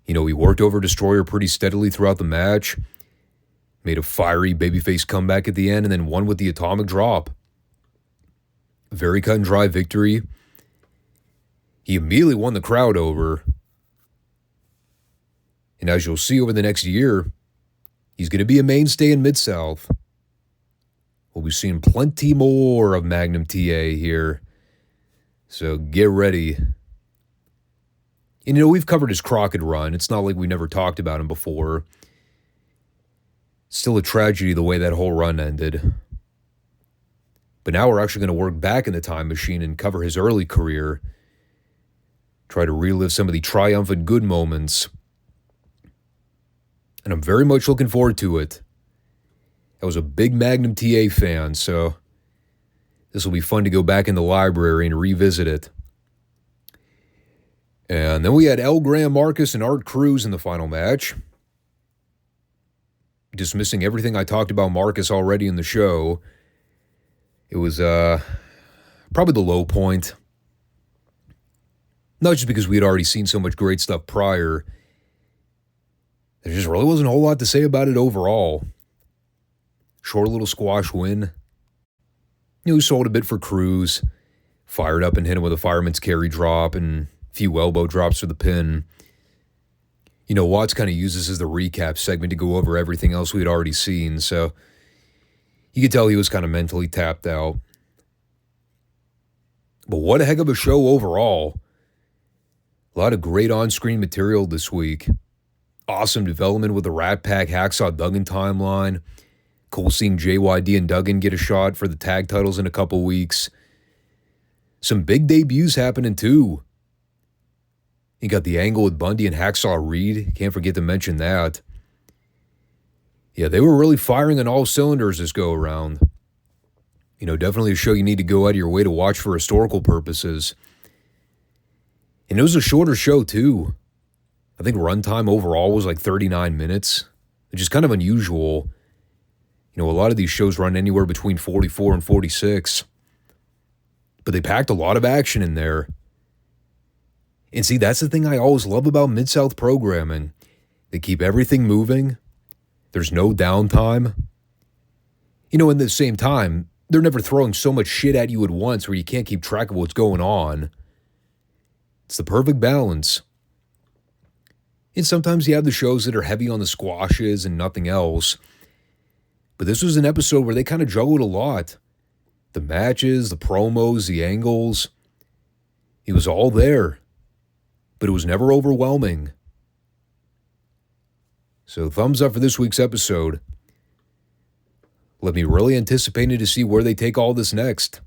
You know, he worked over Destroyer pretty steadily throughout the match. Made a fiery babyface comeback at the end and then won with the atomic drop. Very cut and dry victory. He immediately won the crowd over. And as you'll see over the next year, he's going to be a mainstay in Mid-South. We'll be seeing plenty more of Magnum TA here. So get ready. And you know, we've covered his Crockett run. It's not like we never talked about him before. Still a tragedy the way that whole run ended. But now we're actually going to work back in the time machine and cover his early career. Try to relive some of the triumphant good moments. And I'm very much looking forward to it. I was a big Magnum TA fan, so this will be fun to go back in the library and revisit it. And then we had El Gran Marcus and Art Cruz in the final match. Dismissing everything I talked about Marcus already in the show, it was probably the low point. Not just because we had already seen so much great stuff prior. There just really wasn't a whole lot to say about it overall. Short little squash win. Sold a bit for Cruz. Fired up and hit him with a fireman's carry drop and a few elbow drops for the pin. Watts kind of uses as the recap segment to go over everything else we had already seen, so you could tell he was kind of mentally tapped out. But what a heck of a show overall. A lot of great on-screen material this week. Awesome development with the Rat Pack Hacksaw Duggan timeline. Cool seeing JYD and Duggan get a shot for the tag titles in a couple weeks. Some big debuts happening too. You got the angle with Bundy and Hacksaw Reed. Can't forget to mention that. Yeah, they were really firing on all cylinders this go-around. Definitely a show you need to go out of your way to watch for historical purposes. And it was a shorter show, too. I think runtime overall was like 39 minutes, which is kind of unusual. A lot of these shows run anywhere between 44 and 46. But they packed a lot of action in there. And see, that's the thing I always love about Midsouth programming. They keep everything moving. There's no downtime. At the same time, they're never throwing so much shit at you at once where you can't keep track of what's going on. It's the perfect balance. And sometimes you have the shows that are heavy on the squashes and nothing else. But this was an episode where they kind of juggled a lot. The matches, the promos, the angles. It was all there. But it was never overwhelming. So thumbs up for this week's episode. Let me really anticipating to see where they take all this next.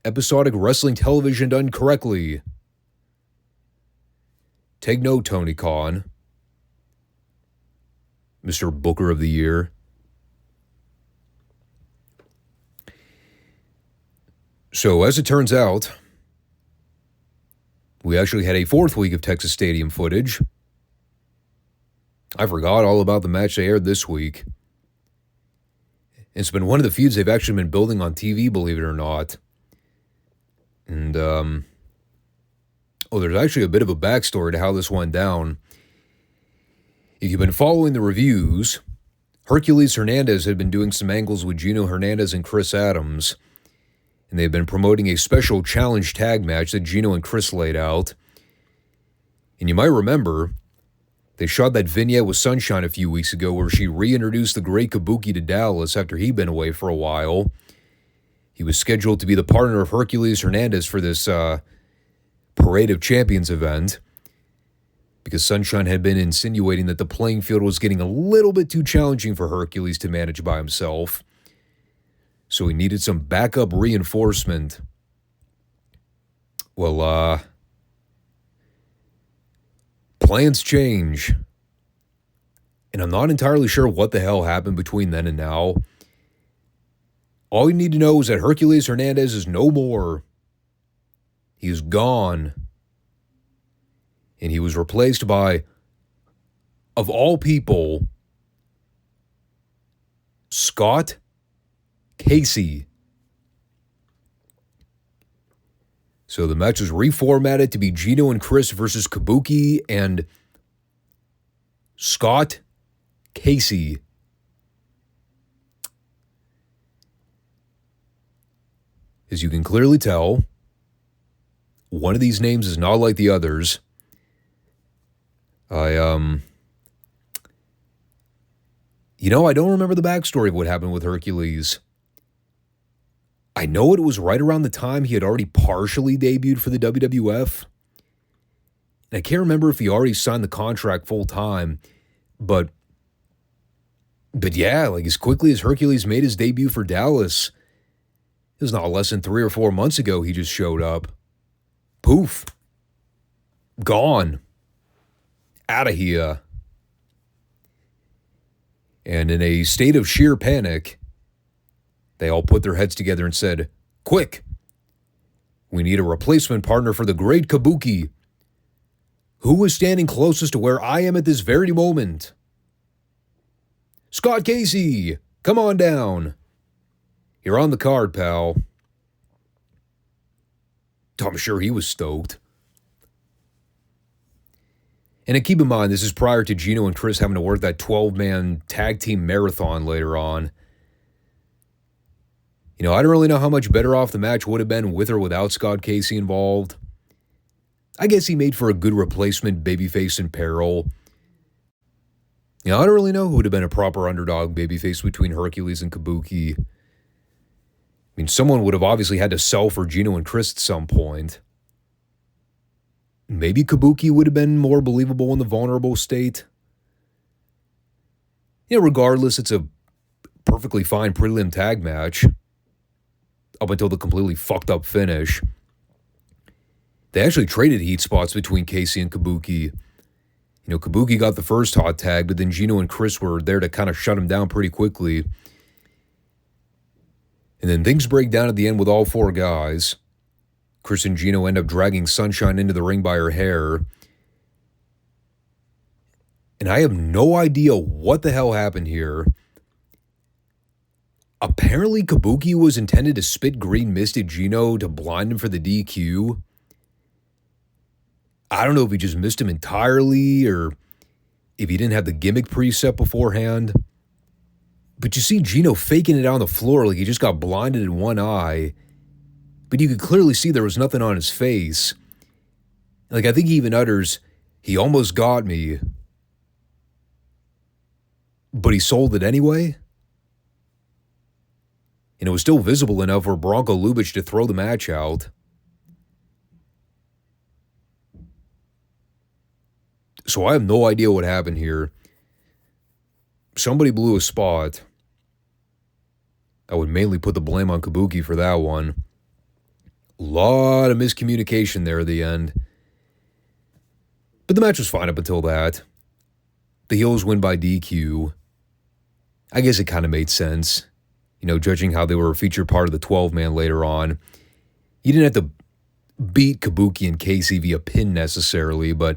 Episodic wrestling television done correctly. Take note, Tony Khan. Mr. Booker of the Year. So, as it turns out, we actually had a fourth week of Texas Stadium footage. I forgot all about the match they aired this week. It's been one of the feuds they've actually been building on TV, believe it or not. And, there's actually a bit of a backstory to how this went down. If you've been following the reviews, Hercules Hernandez had been doing some angles with Gino Hernandez and Chris Adams, and they've been promoting a special challenge tag match that Gino and Chris laid out. And you might remember, they shot that vignette with Sunshine a few weeks ago where she reintroduced the great Kabuki to Dallas after he'd been away for a while. He was scheduled to be the partner of Hercules Hernandez for this Parade of Champions event, because Sunshine had been insinuating that the playing field was getting a little bit too challenging for Hercules to manage by himself. So he needed some backup reinforcement. Well, plans change. And I'm not entirely sure what the hell happened between then and now. All you need to know is that Hercules Hernandez is no more. He is gone. And he was replaced by, of all people, Scott Casey. So the match was reformatted to be Gino and Chris versus Kabuki and Scott Casey. As you can clearly tell, one of these names is not like the others. I don't remember the backstory of what happened with Hercules. I know it was right around the time he had already partially debuted for the WWF. And I can't remember if he already signed the contract full time, but But yeah, like as quickly as Hercules made his debut for Dallas, it was not less than 3 or 4 months ago he just showed up. Poof. Gone. Out of here. And in a state of sheer panic, they all put their heads together and said, "Quick! We need a replacement partner for the great Kabuki. Who is standing closest to where I am at this very moment? Scott Casey, come on down. You're on the card, pal." I'm sure he was stoked. And then keep in mind, this is prior to Gino and Chris having to work that 12-man tag team marathon later on. You know, I don't really know how much better off the match would have been with or without Scott Casey involved. I guess he made for a good replacement babyface in peril. You know, I don't really know who would have been a proper underdog babyface between Hercules and Kabuki. I mean, someone would have obviously had to sell for Gino and Chris at some point. Maybe Kabuki would have been more believable in the vulnerable state. You know, regardless, it's a perfectly fine prelim tag match. Up until the completely fucked up finish. They actually traded heat spots between Casey and Kabuki. You know, Kabuki got the first hot tag, but then Gino and Chris were there to kind of shut him down pretty quickly. And then things break down at the end with all 4 guys. Chris and Gino end up dragging Sunshine into the ring by her hair. And I have no idea what the hell happened here. Apparently, Kabuki was intended to spit green mist at Gino to blind him for the DQ. I don't know if he just missed him entirely or if he didn't have the gimmick preset beforehand. But you see Gino faking it on the floor like he just got blinded in one eye. But you could clearly see there was nothing on his face. Like, I think he even utters, "He almost got me." But he sold it anyway? And it was still visible enough for Bronco Lubitsch to throw the match out. So I have no idea what happened here. Somebody blew a spot. I would mainly put the blame on Kabuki for that one. A lot of miscommunication there at the end. But the match was fine up until that. The heels win by DQ. I guess it kind of made sense. You know, judging how they were a featured part of the 12-man later on. You didn't have to beat Kabuki and Casey via pin necessarily, but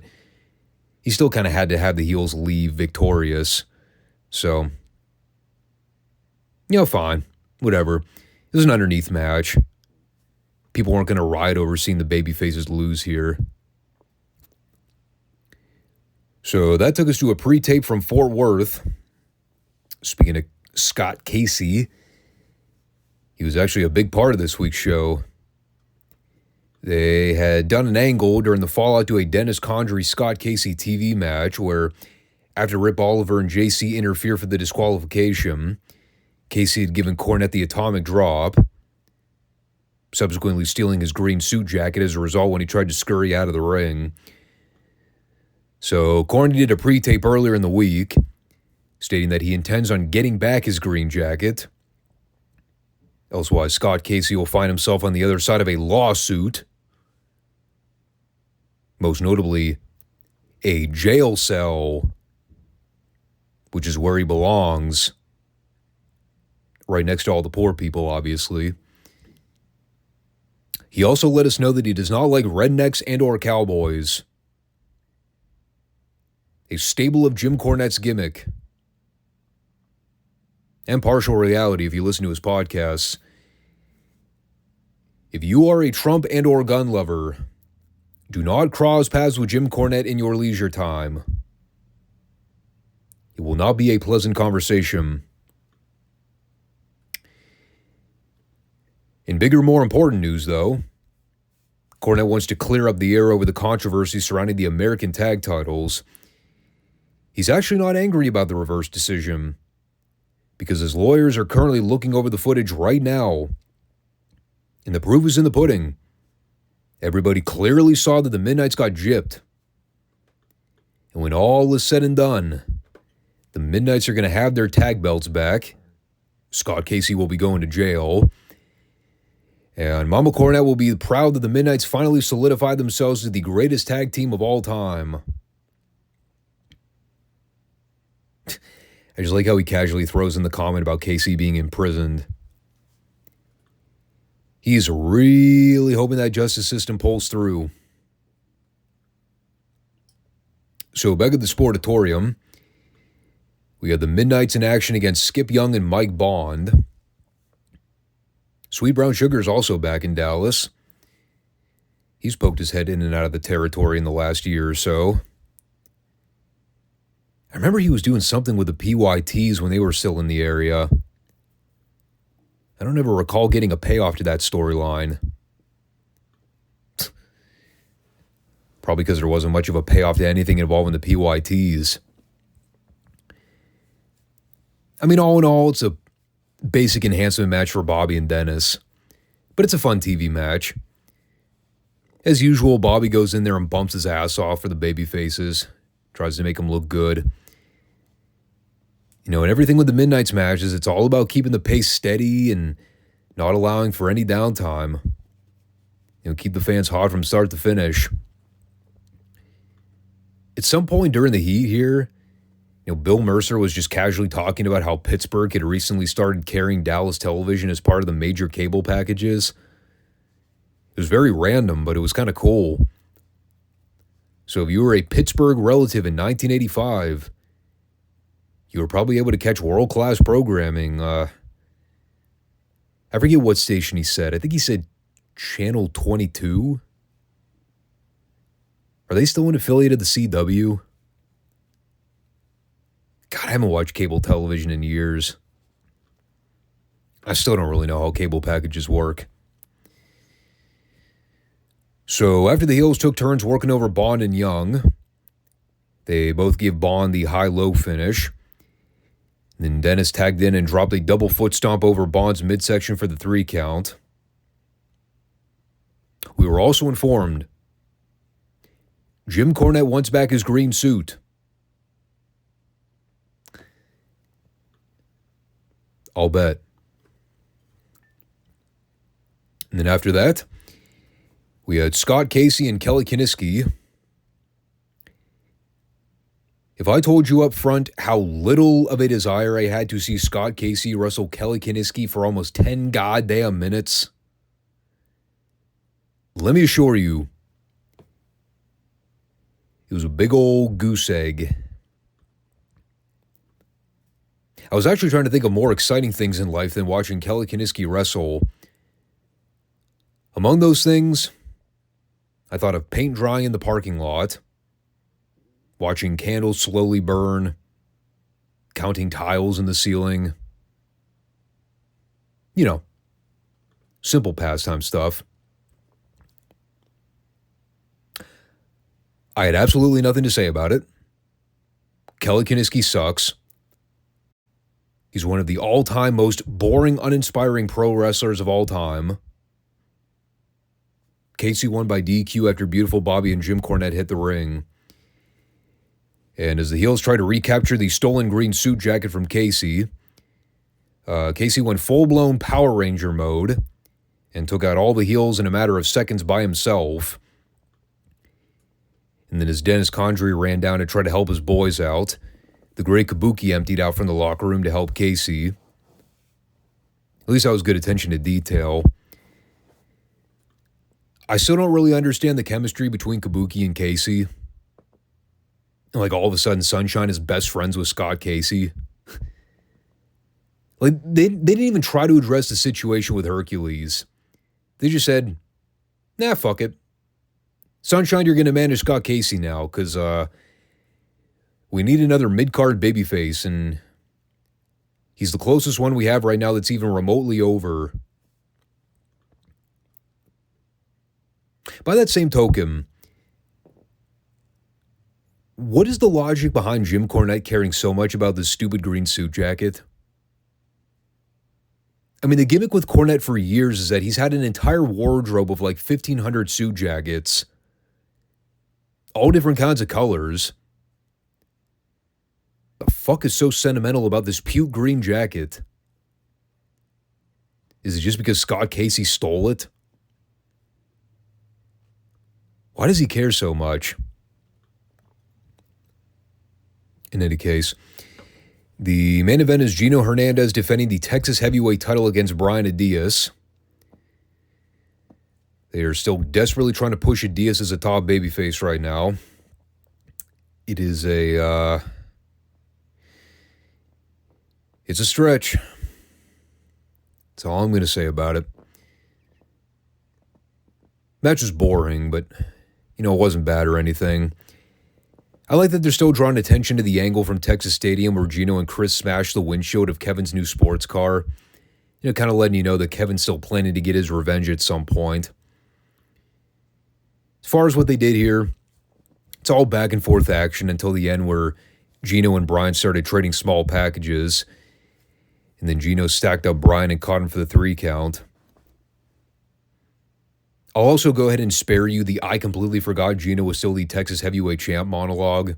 he still kind of had to have the heels leave victorious. So, you know, fine. Whatever. It was an underneath match. People weren't going to riot over seeing the babyfaces lose here. So that took us to a pre-tape from Fort Worth. Speaking of Scott Casey, he was actually a big part of this week's show. They had done an angle during the fallout to a Dennis Condrey Scott Casey TV match where after Rip Oliver and JC interfere for the disqualification, Casey had given Cornette the atomic drop, subsequently stealing his green suit jacket as a result when he tried to scurry out of the ring. So Cornette did a pre-tape earlier in the week, stating that he intends on getting back his green jacket. Elsewise, Scott Casey will find himself on the other side of a lawsuit. Most notably, a jail cell, which is where he belongs. Right next to all the poor people, obviously. He also let us know that he does not like rednecks and or cowboys. A staple of Jim Cornette's gimmick. And partial reality if you listen to his podcasts. If you are a Trump and or gun lover, do not cross paths with Jim Cornette in your leisure time. It will not be a pleasant conversation. In bigger, more important news, though, Cornette wants to clear up the air over the controversy surrounding the American tag titles. He's actually not angry about the reverse decision, because his lawyers are currently looking over the footage right now. And the proof is in the pudding. Everybody clearly saw that the Midnights got gypped. And when all is said and done, The Midnights are going to have their tag belts back. Scott Casey will be going to jail. And Mama Cornette will be proud that the Midnights finally solidified themselves as the greatest tag team of all time. I just like how he casually throws in the comment about Casey being imprisoned. He's really hoping that justice system pulls through. So back at the Sportatorium, we had the Midnights in action against Skip Young and Mike Bond. Sweet Brown Sugar is also back in Dallas. He's poked his head in and out of the territory in the last year or so. I remember he was doing something with the PYTs when they were still in the area. I don't ever recall getting a payoff to that storyline. Probably because there wasn't much of a payoff to anything involving the PYTs. I mean, all in all, it's a basic enhancement match for Bobby and Dennis. But it's a fun TV match. As usual, Bobby goes in there and bumps his ass off for the baby faces. Tries to make them look good. You know, and everything with the Midnights matches, it's all about keeping the pace steady and not allowing for any downtime. You know, keep the fans hot from start to finish. At some point during the heat here, you know, Bill Mercer was just casually talking about how Pittsburgh had recently started carrying Dallas television as part of the major cable packages. It was very random, but it was kind of cool. So if you were a Pittsburgh relative in 1985, you were probably able to catch world-class programming. I forget what station he said. I think he said Channel 22. Are they still an affiliate of the CW? God, I haven't watched cable television in years. I still don't really know how cable packages work. So after the heels took turns working over Bond and Young, they both give Bond the high-low finish. Then Dennis tagged in and dropped a double foot stomp over Bond's midsection for the 3 count. We were also informed Jim Cornette wants back his green suit. I'll bet. And then after that, we had Scott Casey and Kelly Kiniski. If I told you up front how little of a desire I had to see Scott Casey wrestle Kelly Kiniski for almost 10 goddamn minutes, let me assure you, it was a big old goose egg. I was actually trying to think of more exciting things in life than watching Kelly Kiniski wrestle. Among those things, I thought of paint drying in the parking lot, watching candles slowly burn, counting tiles in the ceiling. You know, simple pastime stuff. I had absolutely nothing to say about it. Kelly Kiniski sucks. He's one of the all-time most boring, uninspiring pro wrestlers of all time. Casey won by DQ after Beautiful Bobby and Jim Cornette hit the ring. And as the heels try to recapture the stolen green suit jacket from Casey, Casey went full-blown Power Ranger mode and took out all the heels in a matter of seconds by himself. And then as Dennis Condrey ran down to try to help his boys out, the Great Kabuki emptied out from the locker room to help Casey. At least that was good attention to detail. I still don't really understand the chemistry between Kabuki and Casey. Like, all of a sudden, Sunshine is best friends with Scott Casey. Like, they didn't even try to address the situation with Hercules. They just said, nah, fuck it. Sunshine, you're going to manage Scott Casey now, because we need another mid-card babyface, and he's the closest one we have right now that's even remotely over. By that same token, what is the logic behind Jim Cornette caring so much about this stupid green suit jacket? I mean, the gimmick with Cornette for years is that he's had an entire wardrobe of like 1,500 suit jackets, all different kinds of colors. The fuck is so sentimental about this puke green jacket? Is it just because Scott Casey stole it? Why does he care so much? In any case, the main event is Gino Hernandez defending the Texas Heavyweight title against Brian Adias. They are still desperately trying to push Adias as a top babyface right now. It is it's a stretch. That's all I'm going to say about it. Match was boring, but, it wasn't bad or anything. I like that they're still drawing attention to the angle from Texas Stadium where Gino and Chris smashed the windshield of Kevin's new sports car. Kind of letting you know that Kevin's still planning to get his revenge at some point. As far as what they did here, it's all back and forth action until the end where Gino and Brian started trading small packages. And then Gino stacked up Brian and caught him for the 3 count. I'll also go ahead and spare you the "I completely forgot Gino was still the Texas Heavyweight Champ" monologue.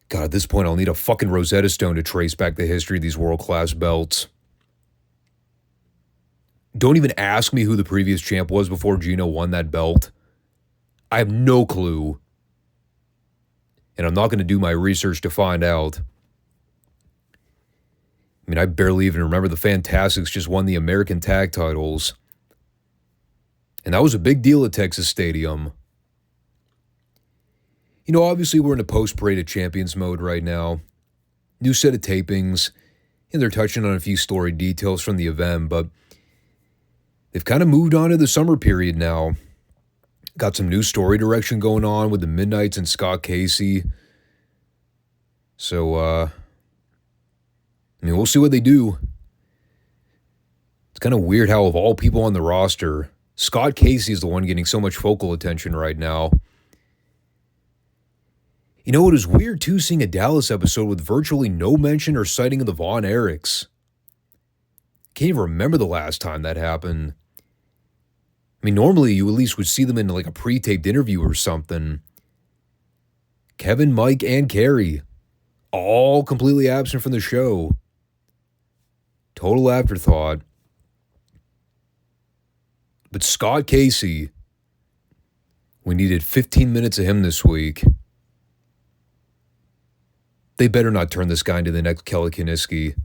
God, at this point, I'll need a fucking Rosetta Stone to trace back the history of these world-class belts. Don't even ask me who the previous champ was before Gino won that belt. I have no clue. And I'm not going to do my research to find out. I barely even remember the Fantastics just won the American Tag Titles. And that was a big deal at Texas Stadium. Obviously we're in a post-Parade of Champions mode right now. New set of tapings, and they're touching on a few story details from the event, but they've kind of moved on to the summer period now. Got some new story direction going on with the Midnights and Scott Casey. So, we'll see what they do. It's kind of weird how, of all people on the roster, Scott Casey is the one getting so much focal attention right now. It was weird, too, seeing a Dallas episode with virtually no mention or sighting of the Von Erichs. Can't even remember the last time that happened. Normally you at least would see them in like a pre-taped interview or something. Kevin, Mike, and Kerry, all completely absent from the show. Total afterthought. But Scott Casey, we needed 15 minutes of him this week. They better not turn this guy into the next Kelly Kiniski,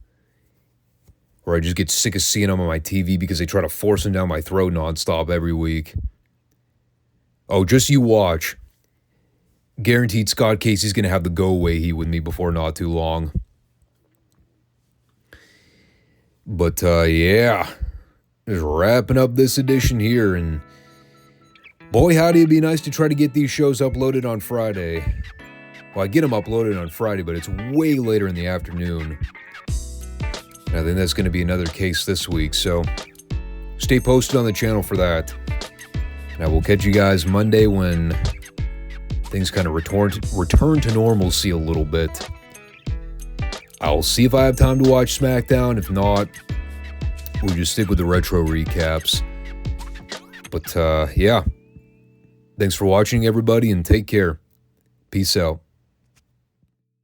or I just get sick of seeing him on my TV because they try to force him down my throat nonstop every week. Oh, just you watch. Guaranteed Scott Casey's going to have the go-away heat with me before not too long. But, yeah. Just wrapping up this edition here, and boy, howdy, it'd be nice to try to get these shows uploaded on Friday. Well, I get them uploaded on Friday, but it's way later in the afternoon. And I think that's going to be another case this week, so stay posted on the channel for that. And I will catch you guys Monday when things kind of return to normalcy a little bit. I'll see if I have time to watch SmackDown. If not, we'll just stick with the retro recaps. But, yeah. Thanks for watching, everybody, and take care. Peace out.